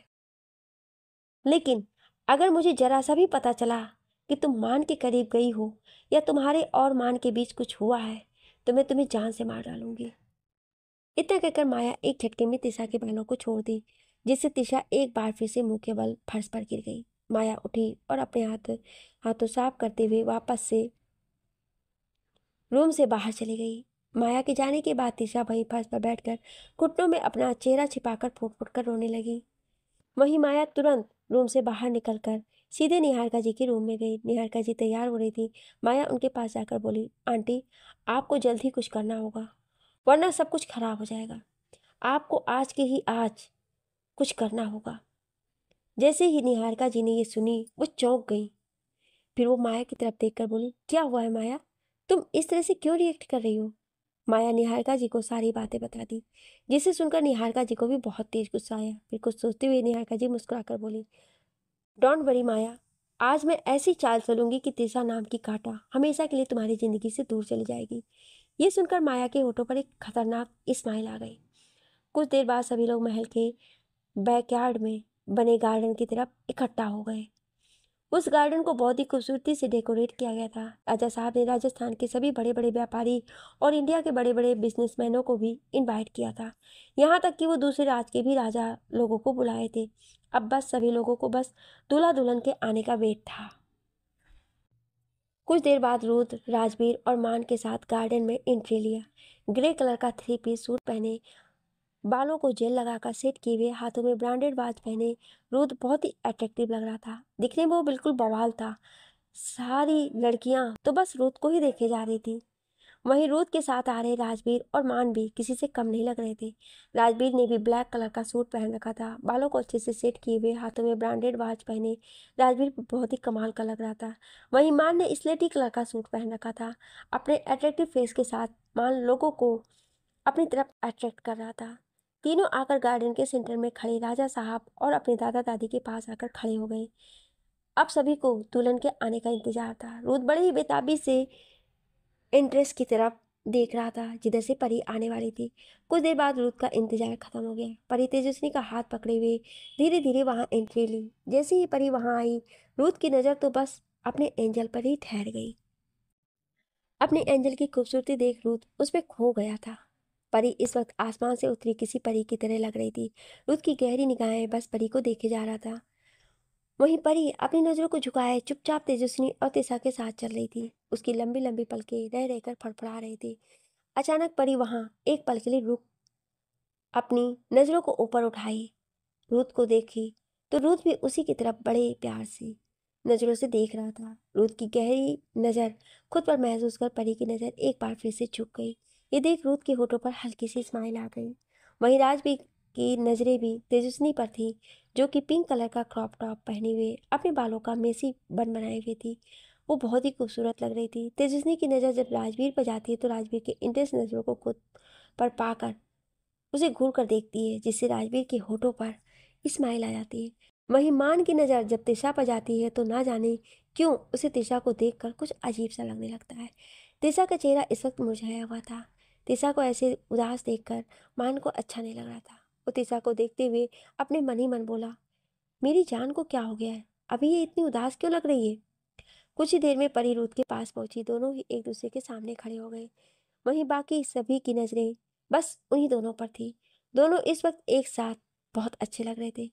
लेकिन अगर मुझे जरा सा भी पता चला कि तुम मान के करीब गई हो या तुम्हारे और मान के बीच कुछ हुआ है तो मैं तुम्हें जान से मार डालूंगी। इतना कहकर माया एक झटके में तिशा के बालों को छोड़ दी, जिससे तिशा एक बार फिर से मुंह के बल फर्श पर गिर गई। माया उठी और अपने हाथों साफ करते हुए वापस से रूम से बाहर चली गई। माया के जाने के बाद तिशा वहीं फर्श पर बैठकर घुटनों में अपना चेहरा छिपाकर फूट फूट कर रोने लगी। वहीं माया तुरंत रूम से बाहर निकलकर सीधे निहारिका जी के रूम में गई। निहारिका जी तैयार हो रही थी। माया उनके पास जाकर बोली, आंटी आपको जल्द ही कुछ करना होगा, वरना सब कुछ खराब हो जाएगा। आपको आज के ही आज कुछ करना होगा। जैसे ही निहारिका जी ने ये सुनी वो चौंक गई। फिर वो माया की तरफ देखकर बोली, क्या हुआ है माया, तुम इस तरह से क्यों रिएक्ट कर रही हो। माया निहारिका जी को सारी बातें बता दी, जिसे सुनकर निहारिका जी को भी बहुत तेज गुस्सा आया। फिर कुछ सोचते हुए निहारिका जी मुस्कुराकर बोली, डोंट वरी माया, आज मैं ऐसी चाल चलूंगी कि तिशा नाम की कांटा हमेशा के लिए तुम्हारी जिंदगी से दूर चली जाएगी। ये सुनकर माया के होठों पर एक खतरनाक स्माइल आ गई। कुछ देर बाद सभी लोग महल के बैकयार्ड में बने गार्डन की तरफ इकट्ठा हो गए। उस गार्डन को बहुत ही खूबसूरती से डेकोरेट किया गया था। राजा साहब ने राजस्थान के सभी बड़े बड़े व्यापारी और इंडिया के बड़े बड़े बिजनेसमैनों को भी इनवाइट किया था। यहाँ तक कि वो दूसरे राज्य के भी राजा लोगों को बुलाए थे। अब बस सभी लोगों को बस दूल्हा दुल्हन के आने का वेट था। कुछ देर बाद रुद्र, राजवीर और मान के साथ गार्डन में एंट्री लिया। ग्रे कलर का 3 पीस सूट पहने, बालों को जेल लगाकर सेट किए हुए, हाथों में ब्रांडेड वॉच पहने रुद्र बहुत ही अट्रैक्टिव लग रहा था। दिखने में वो बिल्कुल बवाल था। सारी लड़कियां तो बस रुद्र को ही देखे जा रही थी। वहीं रुद्र के साथ आ रहे राजवीर और मान भी किसी से कम नहीं लग रहे थे। राजवीर ने भी ब्लैक कलर का सूट पहन रखा था, बालों को अच्छे से सेट किए हुए, हाथों में ब्रांडेड वॉच पहने राजवीर बहुत ही कमाल का लग रहा था। वहीं मान ने स्लेटी कलर का सूट पहन रखा था। अपने अट्रैक्टिव फेस के साथ मान लोगों को अपनी तरफ अट्रैक्ट कर रहा था। तीनों आकर गार्डन के सेंटर में खड़े राजा साहब और अपने दादा दादी के पास आकर खड़े हो गए। अब सभी को दुल्हन के आने का इंतजार था। रुद्र बड़े ही बेताबी से इंटरेस्ट की तरफ देख रहा था जिधर से परी आने वाली थी। कुछ देर बाद रुद्र का इंतजार खत्म हो गया। परी तेजस्विनी का हाथ पकड़े हुए धीरे धीरे वहां एंट्री ली। जैसे ही परी वहां आई, रुद्र की नजर तो बस अपने एंजल पर ही ठहर गई। अपने एंजल की खूबसूरती देख रुद्र उस पर खो गया था। परी इस वक्त आसमान से उतरी किसी परी की तरह लग रही थी। रुद्र की गहरी निगाहें बस परी को देखे जा रहा था। वहीं परी अपनी नजरों को झुकाए चुपचाप तेजस्विनी और तिशा के साथ चल रही थी। उसकी लंबी लंबी पलकें रह रहकर फड़फड़ा रही थी। अचानक परी वहां एक पल के लिए रुक अपनी नजरों को ऊपर उठाई, रुद्र को देखी तो रुद्र भी उसी की तरफ बड़े प्यार से नजरों से देख रहा था। रुद्र की गहरी नजर खुद पर महसूस कर परी की नजर एक बार फिर से झुक गई। ये देख रुद्र के होठों पर हल्की सी स्माइल आ गई। वहीं राजबी की नजरें भी तेजस्विनी पर थी, जो कि पिंक कलर का क्रॉप टॉप पहने हुए अपने बालों का मेसी बन बनाए हुए थी। वो बहुत ही खूबसूरत लग रही थी। तेजस्विनी की नज़र जब राजवीर पर जाती है तो राजवीर के इंटेंस नज़रों को खुद पर पाकर उसे घूर कर देखती है, जिससे राजवीर के होठों पर स्माइल आ जाती है। वहीं मान की नज़र जब तिशा पर जाती है तो ना जाने क्यों उसे तिशा को देखकर कुछ अजीब सा लगने लगता है। तिशा का चेहरा इस वक्त मुरझाया हुआ था। तिशा को ऐसे उदास देखकर मान को अच्छा नहीं लग रहा था। वो तिशा को देखते हुए अपने मन ही मन बोला, मेरी जान को क्या हो गया है, अभी ये इतनी उदास क्यों लग रही है। कुछ ही देर में परी रूथ के पास पहुंची। दोनों ही एक दूसरे के सामने खड़े हो गए। वहीं बाकी सभी की नजरें बस उन्हीं दोनों पर थी। दोनों इस वक्त एक साथ बहुत अच्छे लग रहे थे।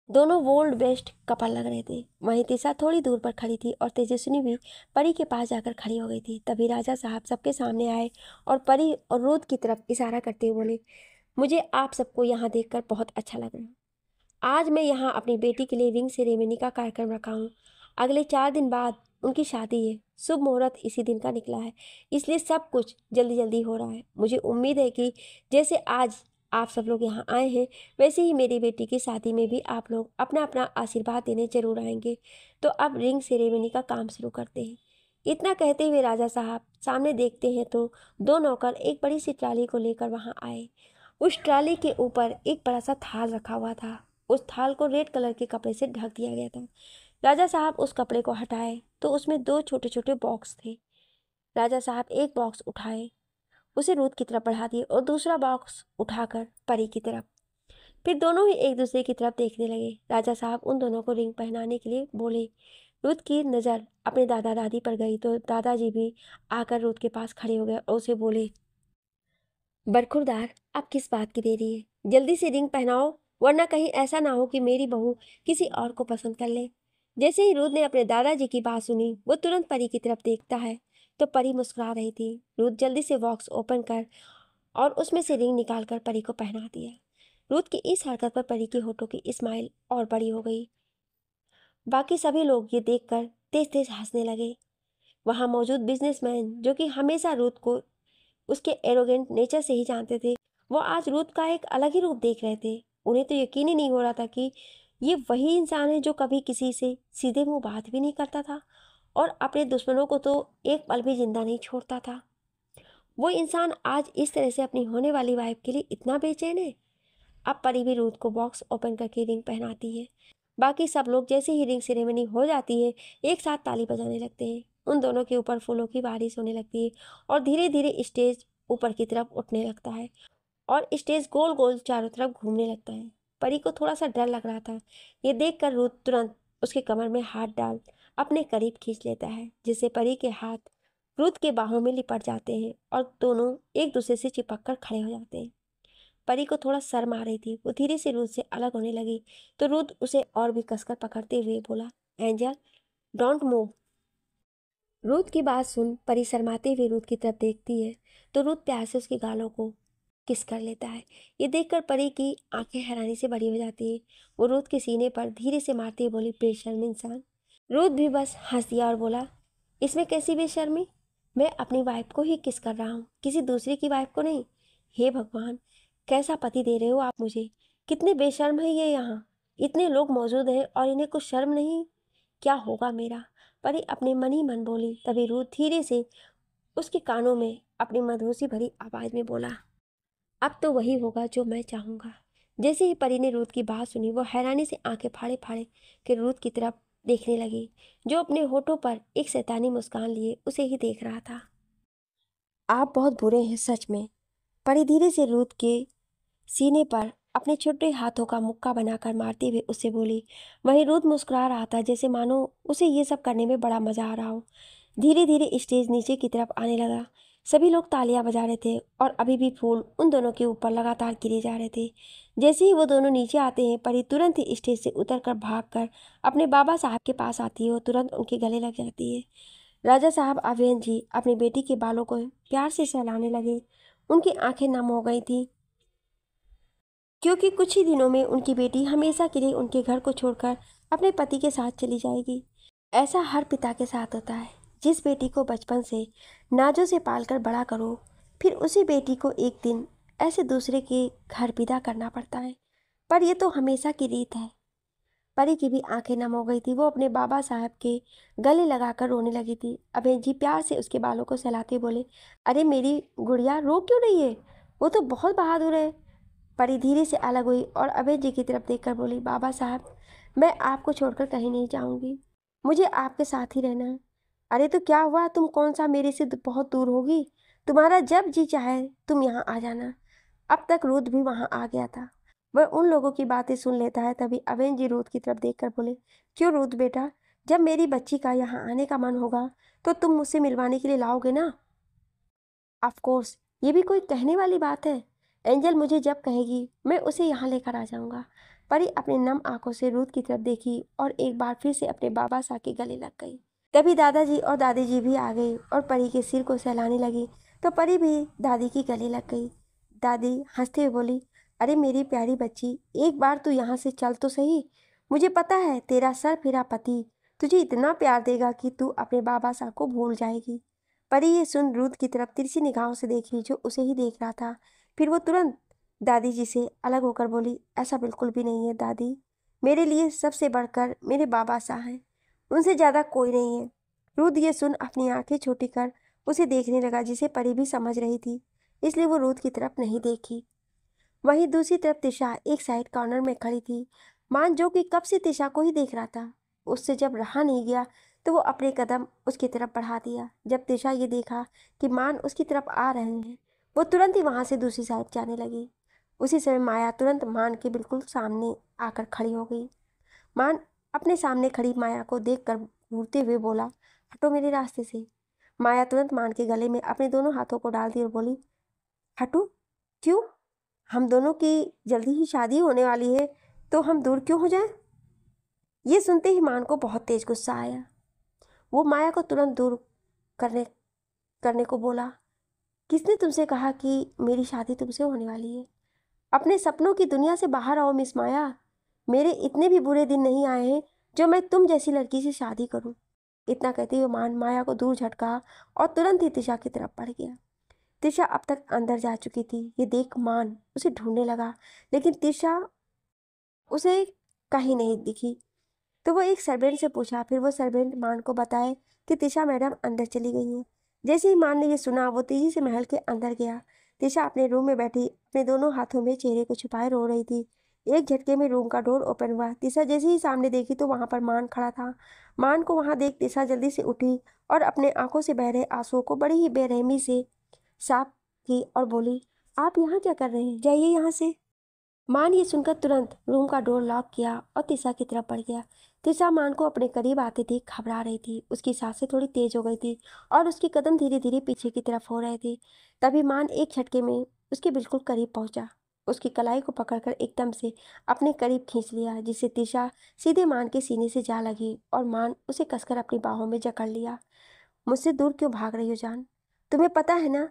दोनों वर्ल्ड बेस्ट कपल लग रहे थे। वहीं तिशा थोड़ी दूर पर खड़ी थी और तेजस्विनी भी परी के पास जाकर खड़ी हो गई थी। तभी राजा साहब सबके सामने आए और परी और रोद की तरफ इशारा करते हुए बोले, मुझे आप सबको यहाँ देखकर बहुत अच्छा लग रहा है। आज मैं यहाँ अपनी बेटी के लिए रिंग सेरेमनी का कार्यक्रम रखा हूँ। अगले 4 दिन बाद उनकी शादी है। शुभ मुहूर्त इसी दिन का निकला है, इसलिए सब कुछ जल्दी जल्दी हो रहा है। मुझे उम्मीद है कि जैसे आज आप सब लोग यहाँ आए हैं, वैसे ही मेरी बेटी की शादी में भी आप लोग अपना अपना आशीर्वाद देने जरूर आएंगे। तो अब रिंग सेरेमनी का काम शुरू करते हैं। इतना कहते हुए राजा साहब सामने देखते हैं तो 2 नौकर एक बड़ी सी ट्राली को लेकर वहाँ आए। उस ट्राली के ऊपर एक बड़ा सा थाल रखा हुआ था। उस थाल को रेड कलर के कपड़े से ढक दिया गया था। राजा साहब उस कपड़े को हटाए तो उसमें 2 छोटे छोटे बॉक्स थे। राजा साहब एक बॉक्स उठाए, उसे रूथ की तरफ बढ़ा दिए और दूसरा बॉक्स उठाकर परी की तरफ। फिर दोनों ही एक दूसरे की तरफ देखने लगे। राजा साहब उन दोनों को रिंग पहनाने के लिए बोले। रूथ की नज़र अपने दादा दादी पर गई तो दादाजी भी आकर रूथ के पास खड़े हो गए और उसे बोले, बरखुरदार, अब किस बात की देरी है? जल्दी से रिंग पहनाओ, वरना कहीं ऐसा ना हो कि मेरी बहू किसी और को पसंद कर ले। जैसे ही रूथ ने अपने दादाजी की बात सुनी, वो तुरंत परी की तरफ देखता है तो परी मुस्कुरा रही थी। रूथ जल्दी से बॉक्स ओपन कर और उसमें से रिंग निकालकर परी को पहना दिया। रूथ की इस हरकत पर परी के होठों की स्माइल और बड़ी हो गई। बाकी सभी लोग ये देखकर तेज तेज हंसने लगे। वहां मौजूद बिजनेसमैन, जो कि हमेशा रूथ को उसके एरोगेंट नेचर से ही जानते थे, वो आज रूथ का एक अलग ही रूप देख रहे थे। उन्हें तो यकीन ही नहीं हो रहा था कि ये वही इंसान है जो कभी किसी से सीधे मुंह बात भी नहीं करता था और अपने दुश्मनों को तो एक पल भी जिंदा नहीं छोड़ता था। वो इंसान आज इस तरह से अपनी होने वाली वाइफ के लिए इतना बेचैन है। अब परी भी रूथ को बॉक्स ओपन करके रिंग पहनाती है। बाकी सब लोग जैसे ही रिंग सेरेमनी हो जाती है, एक साथ ताली बजाने लगते हैं। उन दोनों के ऊपर फूलों की बारिश होने लगती है और धीरे धीरे स्टेज ऊपर की तरफ उठने लगता है और स्टेज गोल गोल चारों तरफ घूमने लगता है। परी को थोड़ा सा डर लग रहा था। ये देखकर रूथ तुरंत उसके कमर में हाथ डाल अपने करीब खींच लेता है, जिससे परी के हाथ रूथ के बाहों में लिपट जाते हैं और दोनों एक दूसरे से चिपक कर खड़े हो जाते हैं। परी को थोड़ा शर्म आ रही थी। वो धीरे से रूथ से अलग होने लगी तो रूथ उसे और भी कसकर पकड़ते हुए बोला, एंजल, डोंट मूव। रूथ की बात सुन परी शर्माते हुए रूथ की तरफ देखती है तो रूथ प्यार से उसके गालों को किस कर लेता है। ये देखकर परी की आंखें हैरानी से बड़ी हो जाती है। वो रूथ के सीने पर धीरे से मारती हुई बोली, बेशर्म इंसान। रूथ भी बस हंस दिया और बोला, इसमें कैसी बेशर्मी? मैं अपनी वाइफ को ही किस कर रहा हूँ, किसी दूसरे की वाइफ को नहीं। हे भगवान, कैसा पति दे रहे हो आप मुझे? कितने बेशर्म है ये यहाँ। इतने लोग मौजूद हैं और इन्हें कुछ शर्म नहीं। क्या होगा मेरा? परी अपने मन ही मन बोली। तभी रूथ धीरे से उसके कानों में अपनी मधुसी भरी आवाज में बोला, अब तो वही होगा जो मैं चाहूंगा। जैसे ही परी ने रूथ की बात सुनी, वो हैरानी से आंखें फाड़े फाड़े के रूथ की तरफ देखने लगी, जो अपने होठों पर एक शैतानी मुस्कान लिए उसे ही देख रहा था। आप बहुत बुरे हैं सच में। परी धीरे से रूथ के सीने पर अपने छोटे हाथों का मुक्का बनाकर मारते हुए उससे बोली। वहीं रूथ मुस्कुरा रहा था, जैसे मानो उसे ये सब करने में बड़ा मजा आ रहा हो। धीरे धीरे स्टेज नीचे की तरफ आने लगा। सभी लोग तालियां बजा रहे थे और अभी भी फूल उन दोनों के ऊपर लगातार गिरे जा रहे थे। जैसे ही वो दोनों नीचे आते हैं, परी तुरंत ही स्टेज से उतरकर भागकर अपने बाबा साहब के पास आती है और तुरंत उनके गले लग जाती है। राजा साहब अवेन जी अपनी बेटी के बालों को प्यार से सहलाने लगे। उनकी आंखें नम हो गई थी, क्योंकि कुछ ही दिनों में उनकी बेटी हमेशा के लिए उनके घर को छोड़कर अपने पति के साथ चली जाएगी। ऐसा हर पिता के साथ होता है। जिस बेटी को बचपन से नाजों से पालकर बड़ा करो, फिर उसी बेटी को एक दिन ऐसे दूसरे के घर विदा करना पड़ता है। पर यह तो हमेशा की रीत है। परी की भी आंखें नम हो गई थी। वो अपने बाबा साहब के गले लगाकर रोने लगी थी। अभय जी प्यार से उसके बालों को सहलाते बोले, अरे मेरी गुड़िया, रो क्यों रही है? वो तो बहुत बहादुर है। परी धीरे से अलग हुई और अभय जी की तरफ देखकर बोली, बाबा साहब, मैं आपको छोड़कर कहीं नहीं जाऊंगी। मुझे आपके साथ ही रहना है। अरे तो क्या हुआ, तुम कौन सा मेरे से बहुत दूर होगी? तुम्हारा जब जी चाहे तुम यहाँ आ जाना। अब तक रूथ भी वहाँ आ गया था। वह उन लोगों की बातें सुन लेता है। तभी अवेन जी रूथ की तरफ देखकर बोले, क्यों रूथ बेटा, जब मेरी बच्ची का यहाँ आने का मन होगा तो तुम मुझसे मिलवाने के लिए लाओगे ना? ऑफ कोर्स, ये भी कोई कहने वाली बात है। एंजल मुझे जब कहेगी मैं उसे यहाँ लेकर आ जाऊंगा। परी अपने नम आंखों से रूथ की तरफ देखी और एक बार फिर से अपने बाबा सा के गले लग गई। तभी दादाजी और दादी जी भी आ गई और परी के सिर को सहलाने लगी तो परी भी दादी की गले लग गई। दादी हंसते हुए बोली, अरे मेरी प्यारी बच्ची, एक बार तू यहाँ से चल तो सही। मुझे पता है तेरा सर फिरा पति तुझे इतना प्यार देगा कि तू अपने बाबा सा को भूल जाएगी। परी ये सुन रूथ की तरफ तिरछी निगाहों से देखी जो उसे ही देख रहा था। फिर वो तुरंत दादी जी से अलग होकर बोली, ऐसा बिल्कुल भी नहीं है दादी, मेरे लिए सबसे बढ़कर मेरे बाबा सा है, उनसे ज़्यादा कोई नहीं है। रूथ ये सुन अपनी आंखें छोटी कर उसे देखने लगा, जिसे परी भी समझ रही थी, इसलिए वो रूथ की तरफ नहीं देखी। वहीं दूसरी तरफ तिशा एक साइड कॉर्नर में खड़ी थी। मान जो कि कब से तिशा को ही देख रहा था, उससे जब रहा नहीं गया तो वो अपने कदम उसकी तरफ बढ़ा दिया। जब तिशा ये देखा कि मान उसकी तरफ आ रहे हैं, वो तुरंत ही वहां से दूसरी साइड जाने लगी। उसी समय माया तुरंत मान के बिल्कुल सामने आकर खड़ी हो गई। मान अपने सामने खड़ी माया को देखकर घूरते हुए बोला, हटो मेरे रास्ते से। माया तुरंत मान के गले में अपने दोनों हाथों को डाल दी और बोली, हटो? क्यों? हम दोनों की जल्दी ही शादी होने वाली है, तो हम दूर क्यों हो जाएं? ये सुनते ही मान को बहुत तेज गुस्सा आया। वो माया को तुरंत दूर करने करने को बोला, किसने तुमसे कहा कि मेरी शादी तुमसे होने वाली है? अपने सपनों की दुनिया से बाहर आओ मिस माया। मेरे इतने भी बुरे दिन नहीं आए हैं जो मैं तुम जैसी लड़की से शादी करूं। इतना कहते हुए मान माया को दूर झटका और तुरंत ही तिशा की तरफ बढ़ गया। तिशा अब तक अंदर जा चुकी थी। ये देख मान उसे ढूंढने लगा, लेकिन तिशा उसे कहीं नहीं दिखी। तो वो एक सर्वेंट से पूछा, फिर वो सर्वेंट मान को बताए कि तिशा मैडम अंदर चली गई हैं। जैसे ही मान ने ये सुना, वो तेजी से महल के अंदर गया। तिशा अपने रूम में बैठी अपने दोनों हाथों में चेहरे को छुपाए रो रही थी। एक झटके में रूम का डोर ओपन हुआ। तिशा जैसे ही सामने देखी तो वहां पर मान खड़ा था। मान को वहां देख तिशा जल्दी से उठी और अपने आंखों से बह रहे आंसुओं को बड़ी ही बेरहमी से साफ की और बोली, आप यहाँ क्या कर रहे हैं? जाइए यहाँ से। मान ये सुनकर तुरंत रूम का डोर लॉक किया और तिशा की तरफ बढ़ गया। तिशा मान को अपने करीब आते देख घबरा रही थी। उसकी सांसें थोड़ी तेज हो गई थी और उसके कदम धीरे धीरे पीछे की तरफ हो रहे थे। तभी मान एक झटके में उसके बिल्कुल करीब पहुंचा। उसकी कलाई को पकड़कर एकदम से अपने करीब खींच लिया, जिससे तिशा सीधे मान के सीने से जा लगी और मान उसे कसकर अपनी बाहों में जकड़ लिया। मुझसे दूर क्यों भाग रही हो जान? तुम्हें पता है ना,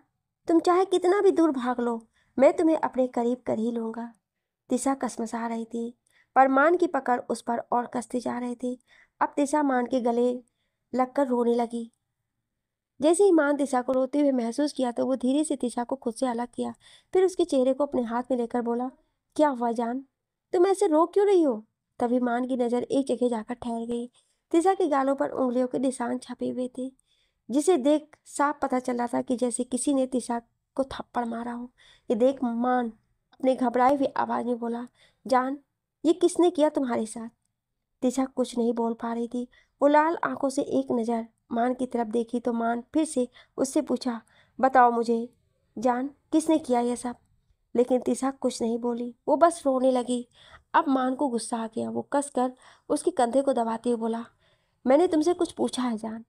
तुम चाहे कितना भी दूर भाग लो, मैं तुम्हें अपने करीब कर ही लूंगा। तिशा कसमसा रही थी, पर मान की पकड़ उस पर और कसते जा रहे थे। अब तिशा मान के गले लगकर रोने लगी। जैसे ही मान तिशा को रोते हुए महसूस किया तो वो धीरे से तिशा को खुद से अलग किया। फिर उसके चेहरे को अपने हाथ में लेकर बोला, क्या हुआ जान, तुम ऐसे रो क्यों रही हो? तभी मान की नजर एक जगह जाकर ठहर गई। तिशा के गालों पर उंगलियों के निशान छपे हुए थे, जिसे देख साफ पता चल रहा था कि जैसे किसी ने तिशा को थप्पड़ मारा हो। ये देख मान अपने घबराई हुई आवाज में बोला, जान, ये किसने किया तुम्हारे साथ? तिशा कुछ नहीं बोल पा रही थी। वो लाल आंखों से एक नज़र मान की तरफ देखी तो मान फिर से उससे पूछा, बताओ मुझे जान, किसने किया यह सब? लेकिन तिशा कुछ नहीं बोली, वो बस रोने लगी। अब मान को गुस्सा आ गया। वो कसकर उसके कंधे को दबाते हुए बोला, मैंने तुमसे कुछ पूछा है जान,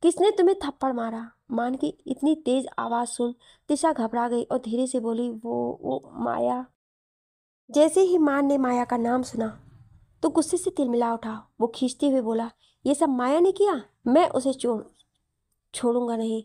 किसने तुम्हें थप्पड़ मारा? मान की इतनी तेज आवाज सुन तिशा घबरा गई और धीरे से बोली, वो माया। जैसे ही मान ने माया का नाम सुना तो गुस्से से तिलमिला उठा। वो खींचते हुए बोला, ये सब माया ने किया, मैं उसे छोड़ूंगा नहीं।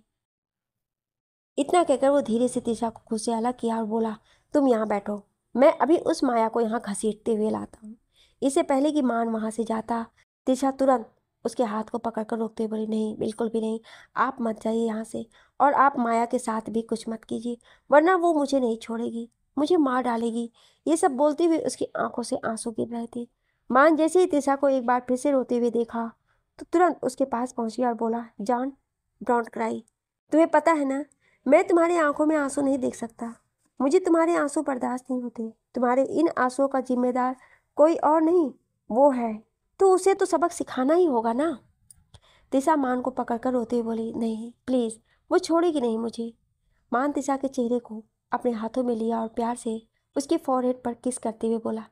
इतना कहकर वो धीरे से तिशा को खुद से अलग किया और बोला, तुम यहाँ बैठो, मैं अभी उस माया को यहाँ घसीटते हुए लाता हूँ। इससे पहले कि मान वहां से जाता, तिशा तुरंत उसके हाथ को पकड़कर रोकते हुए बोली, नहीं, बिल्कुल भी नहीं, आप मत जाइए यहाँ से, और आप माया के साथ भी कुछ मत कीजिए, वरना वो मुझे नहीं छोड़ेगी, मुझे मार डालेगी। ये सब बोलते हुए उसकी आंखों से आंसू गिर रहे थे। मान जैसे ही तिशा को एक बार फिर से रोते हुए देखा तो तुरंत उसके पास पहुंच गया और बोला, जॉन, डोंट क्राई। तुम्हें पता है ना, मैं तुम्हारी आंखों में आंसू नहीं देख सकता। मुझे तुम्हारे आंसू बर्दाश्त नहीं होते। तुम्हारे इन आंसुओं का जिम्मेदार कोई और नहीं, वो है, तो उसे तो सबक सिखाना ही होगा ना। तिशा मान को पकड़कर रोते हुए बोली, नहीं प्लीज, वो छोड़ेगी नहीं मुझे। मान तिशा के चेहरे को अपने हाथों में लिया और प्यार से उसके फॉरहेड पर किस करते हुए बोला,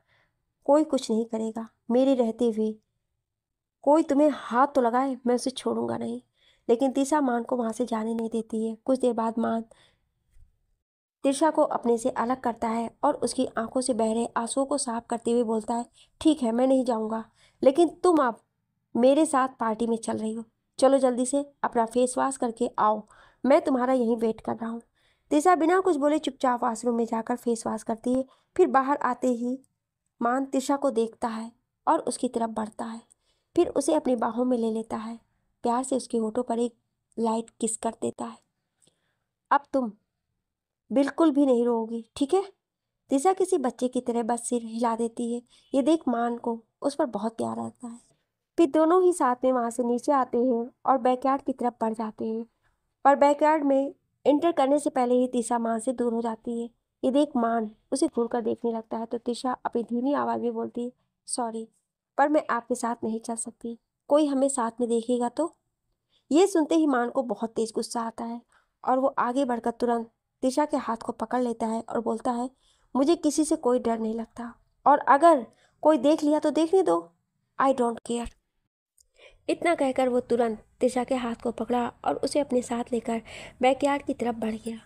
कोई कुछ नहीं करेगा मेरे रहते हुए, कोई तुम्हें हाथ तो लगाए, मैं उसे छोड़ूंगा नहीं। लेकिन तिशा मान को वहां से जाने नहीं देती है। कुछ देर बाद मान तिशा को अपने से अलग करता है और उसकी आंखों से बह रहे आंसुओं को साफ करते हुए बोलता है, ठीक है मैं नहीं जाऊंगा, लेकिन तुम अब मेरे साथ पार्टी में चल रही हो, चलो जल्दी से अपना फेस वॉश करके आओ, मैं तुम्हारा यहीं वेट कर रहा हूँ। तिशा बिना कुछ बोले चुपचाप वॉशरूम में जाकर फेस वॉश करती है। फिर बाहर आते ही मान तिशा को देखता है और उसकी तरफ बढ़ता है, फिर उसे अपनी बाहों में ले लेता है, प्यार से उसके होठों पर एक लाइट किस कर देता है। अब तुम बिल्कुल भी नहीं रोओगी, ठीक है? तिशा किसी बच्चे की तरह बस सिर हिला देती है। ये देख मान को उस पर बहुत प्यार आता है। फिर दोनों ही साथ में वहाँ से नीचे आते हैं और बैकयार्ड की तरफ बढ़ जाते हैं, पर बैकयार्ड में एंटर करने से पहले ही तिशा मान से दूर हो जाती है। ये देख मान उसे घूर कर देखने लगता है तो तिशा अपनी धीमी आवाज़ में बोलती है, सॉरी, पर मैं आपके साथ नहीं चल सकती, कोई हमें साथ में देखेगा तो। ये सुनते ही मान को बहुत तेज गुस्सा आता है और वो आगे बढ़कर तुरंत तिशा के हाथ को पकड़ लेता है और बोलता है, मुझे किसी से कोई डर नहीं लगता, और अगर कोई देख लिया तो देखने दो, आई डोंट केयर। इतना कहकर वो तुरंत तिशा के हाथ को पकड़ा और उसे अपने साथ लेकर बैकयार्ड की तरफ बढ़ गया।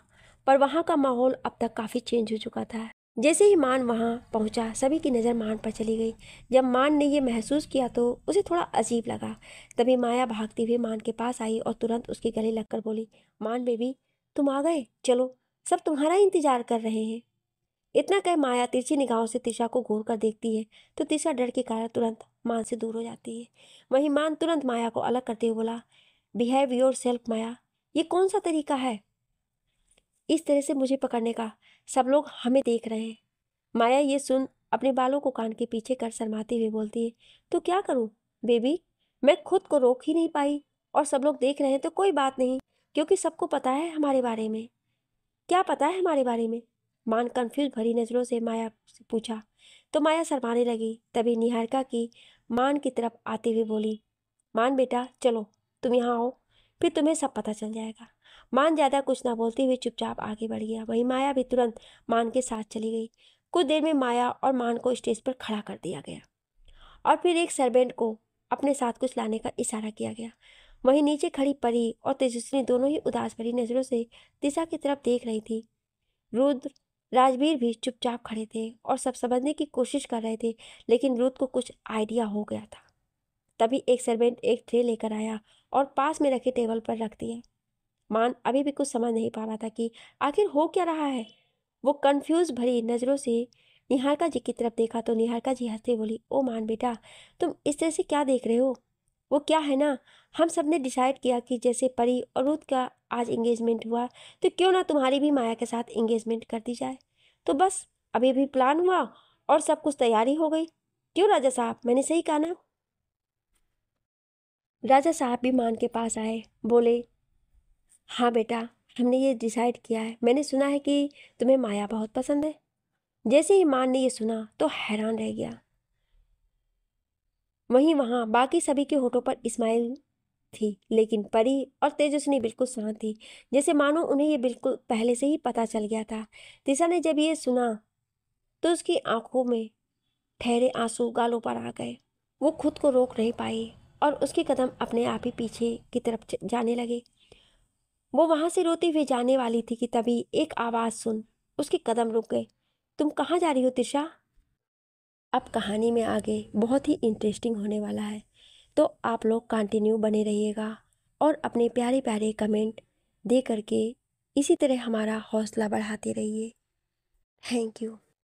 पर वहाँ का माहौल अब तक काफ़ी चेंज हो चुका था। जैसे ही मान वहाँ पहुँचा सभी की नज़र मान पर चली गई। जब मान ने ये महसूस किया तो उसे थोड़ा अजीब लगा। तभी माया भागती हुई मान के पास आई और तुरंत उसके गले लगकर बोली, मान बेबी तुम आ गए, चलो सब तुम्हारा इंतजार कर रहे हैं। इतना कह माया तिरछी निगाहों से तिशा को घूर कर देखती है तो तिशा डर के कारण तुरंत मान से दूर हो जाती है। वहीं मान तुरंत माया को अलग करते हुए बोला, बिहेव योर सेल्फ माया, ये कौन सा तरीका है इस तरह से मुझे पकड़ने का, सब लोग हमें देख रहे हैं। माया ये सुन अपने बालों को कान के पीछे कर शर्माते हुए बोलती है, तो क्या करूं बेबी, मैं खुद को रोक ही नहीं पाई, और सब लोग देख रहे हैं तो कोई बात नहीं, क्योंकि सबको पता है हमारे बारे में। क्या पता है हमारे बारे में? मान कंफ्यूज भरी नजरों से माया से पूछा तो माया शर्माने लगी। तभी निहारिका की मान की तरफ आते हुए बोली, मान बेटा चलो तुम यहाँ आओ, फिर तुम्हें सब पता चल जाएगा। मान ज़्यादा कुछ ना बोलते हुए चुपचाप आगे बढ़ गया। वहीं माया भी तुरंत मान के साथ चली गई। कुछ देर में माया और मान को स्टेज पर खड़ा कर दिया गया और फिर एक सर्वेंट को अपने साथ कुछ लाने का इशारा किया गया। वहीं नीचे खड़ी परी और तेजस्विनी दोनों ही उदास भरी नजरों से दिशा की तरफ देख रही थी। रुद्र राजवीर भी चुपचाप खड़े थे और सब समझने की कोशिश कर रहे थे, लेकिन रुद्र को कुछ आइडिया हो गया था। तभी एक सर्वेंट एक ट्रे लेकर आया और पास में रखे टेबल पर रख दिया। मान अभी भी कुछ समझ नहीं पा रहा था कि आखिर हो क्या रहा है। वो कंफ्यूज भरी नज़रों से निहारिका जी की तरफ देखा तो निहारिका जी हंसते बोली, ओ मान बेटा तुम इस तरह से क्या देख रहे हो, वो क्या है ना, हम सब ने डिसाइड किया कि जैसे परी और रुद्र का आज एंगेजमेंट हुआ तो क्यों ना तुम्हारी भी माया के साथ एंगेजमेंट कर दी जाए। तो बस अभी भी प्लान हुआ और सब कुछ तैयारी हो गई। क्यों राजा साहब, मैंने सही कहा ना? राजा साहब भी मान के पास आए, बोले, हाँ बेटा हमने ये डिसाइड किया है, मैंने सुना है कि तुम्हें माया बहुत पसंद है। जैसे ही मान ने ये सुना तो हैरान रह गया। वहीं वहाँ बाकी सभी के होठों पर स्माइल थी, लेकिन परी और तेजस्विनी बिल्कुल शांत थी, जैसे मानो उन्हें ये बिल्कुल पहले से ही पता चल गया था। दिशा ने जब ये सुना तो उसकी आंखों में ठहरे आंसू गालों पर आ गए। वो खुद को रोक नहीं पाई और उसके कदम अपने आप ही पीछे की तरफ जाने लगे। वो वहां से रोती हुई जाने वाली थी कि तभी एक आवाज सुन उसके कदम रुक गए। तुम कहाँ जा रही हो तिशा? अब कहानी में आगे बहुत ही इंटरेस्टिंग होने वाला है, तो आप लोग कंटिन्यू बने रहिएगा और अपने प्यारे प्यारे कमेंट दे करके इसी तरह हमारा हौसला बढ़ाते रहिए। Thank you.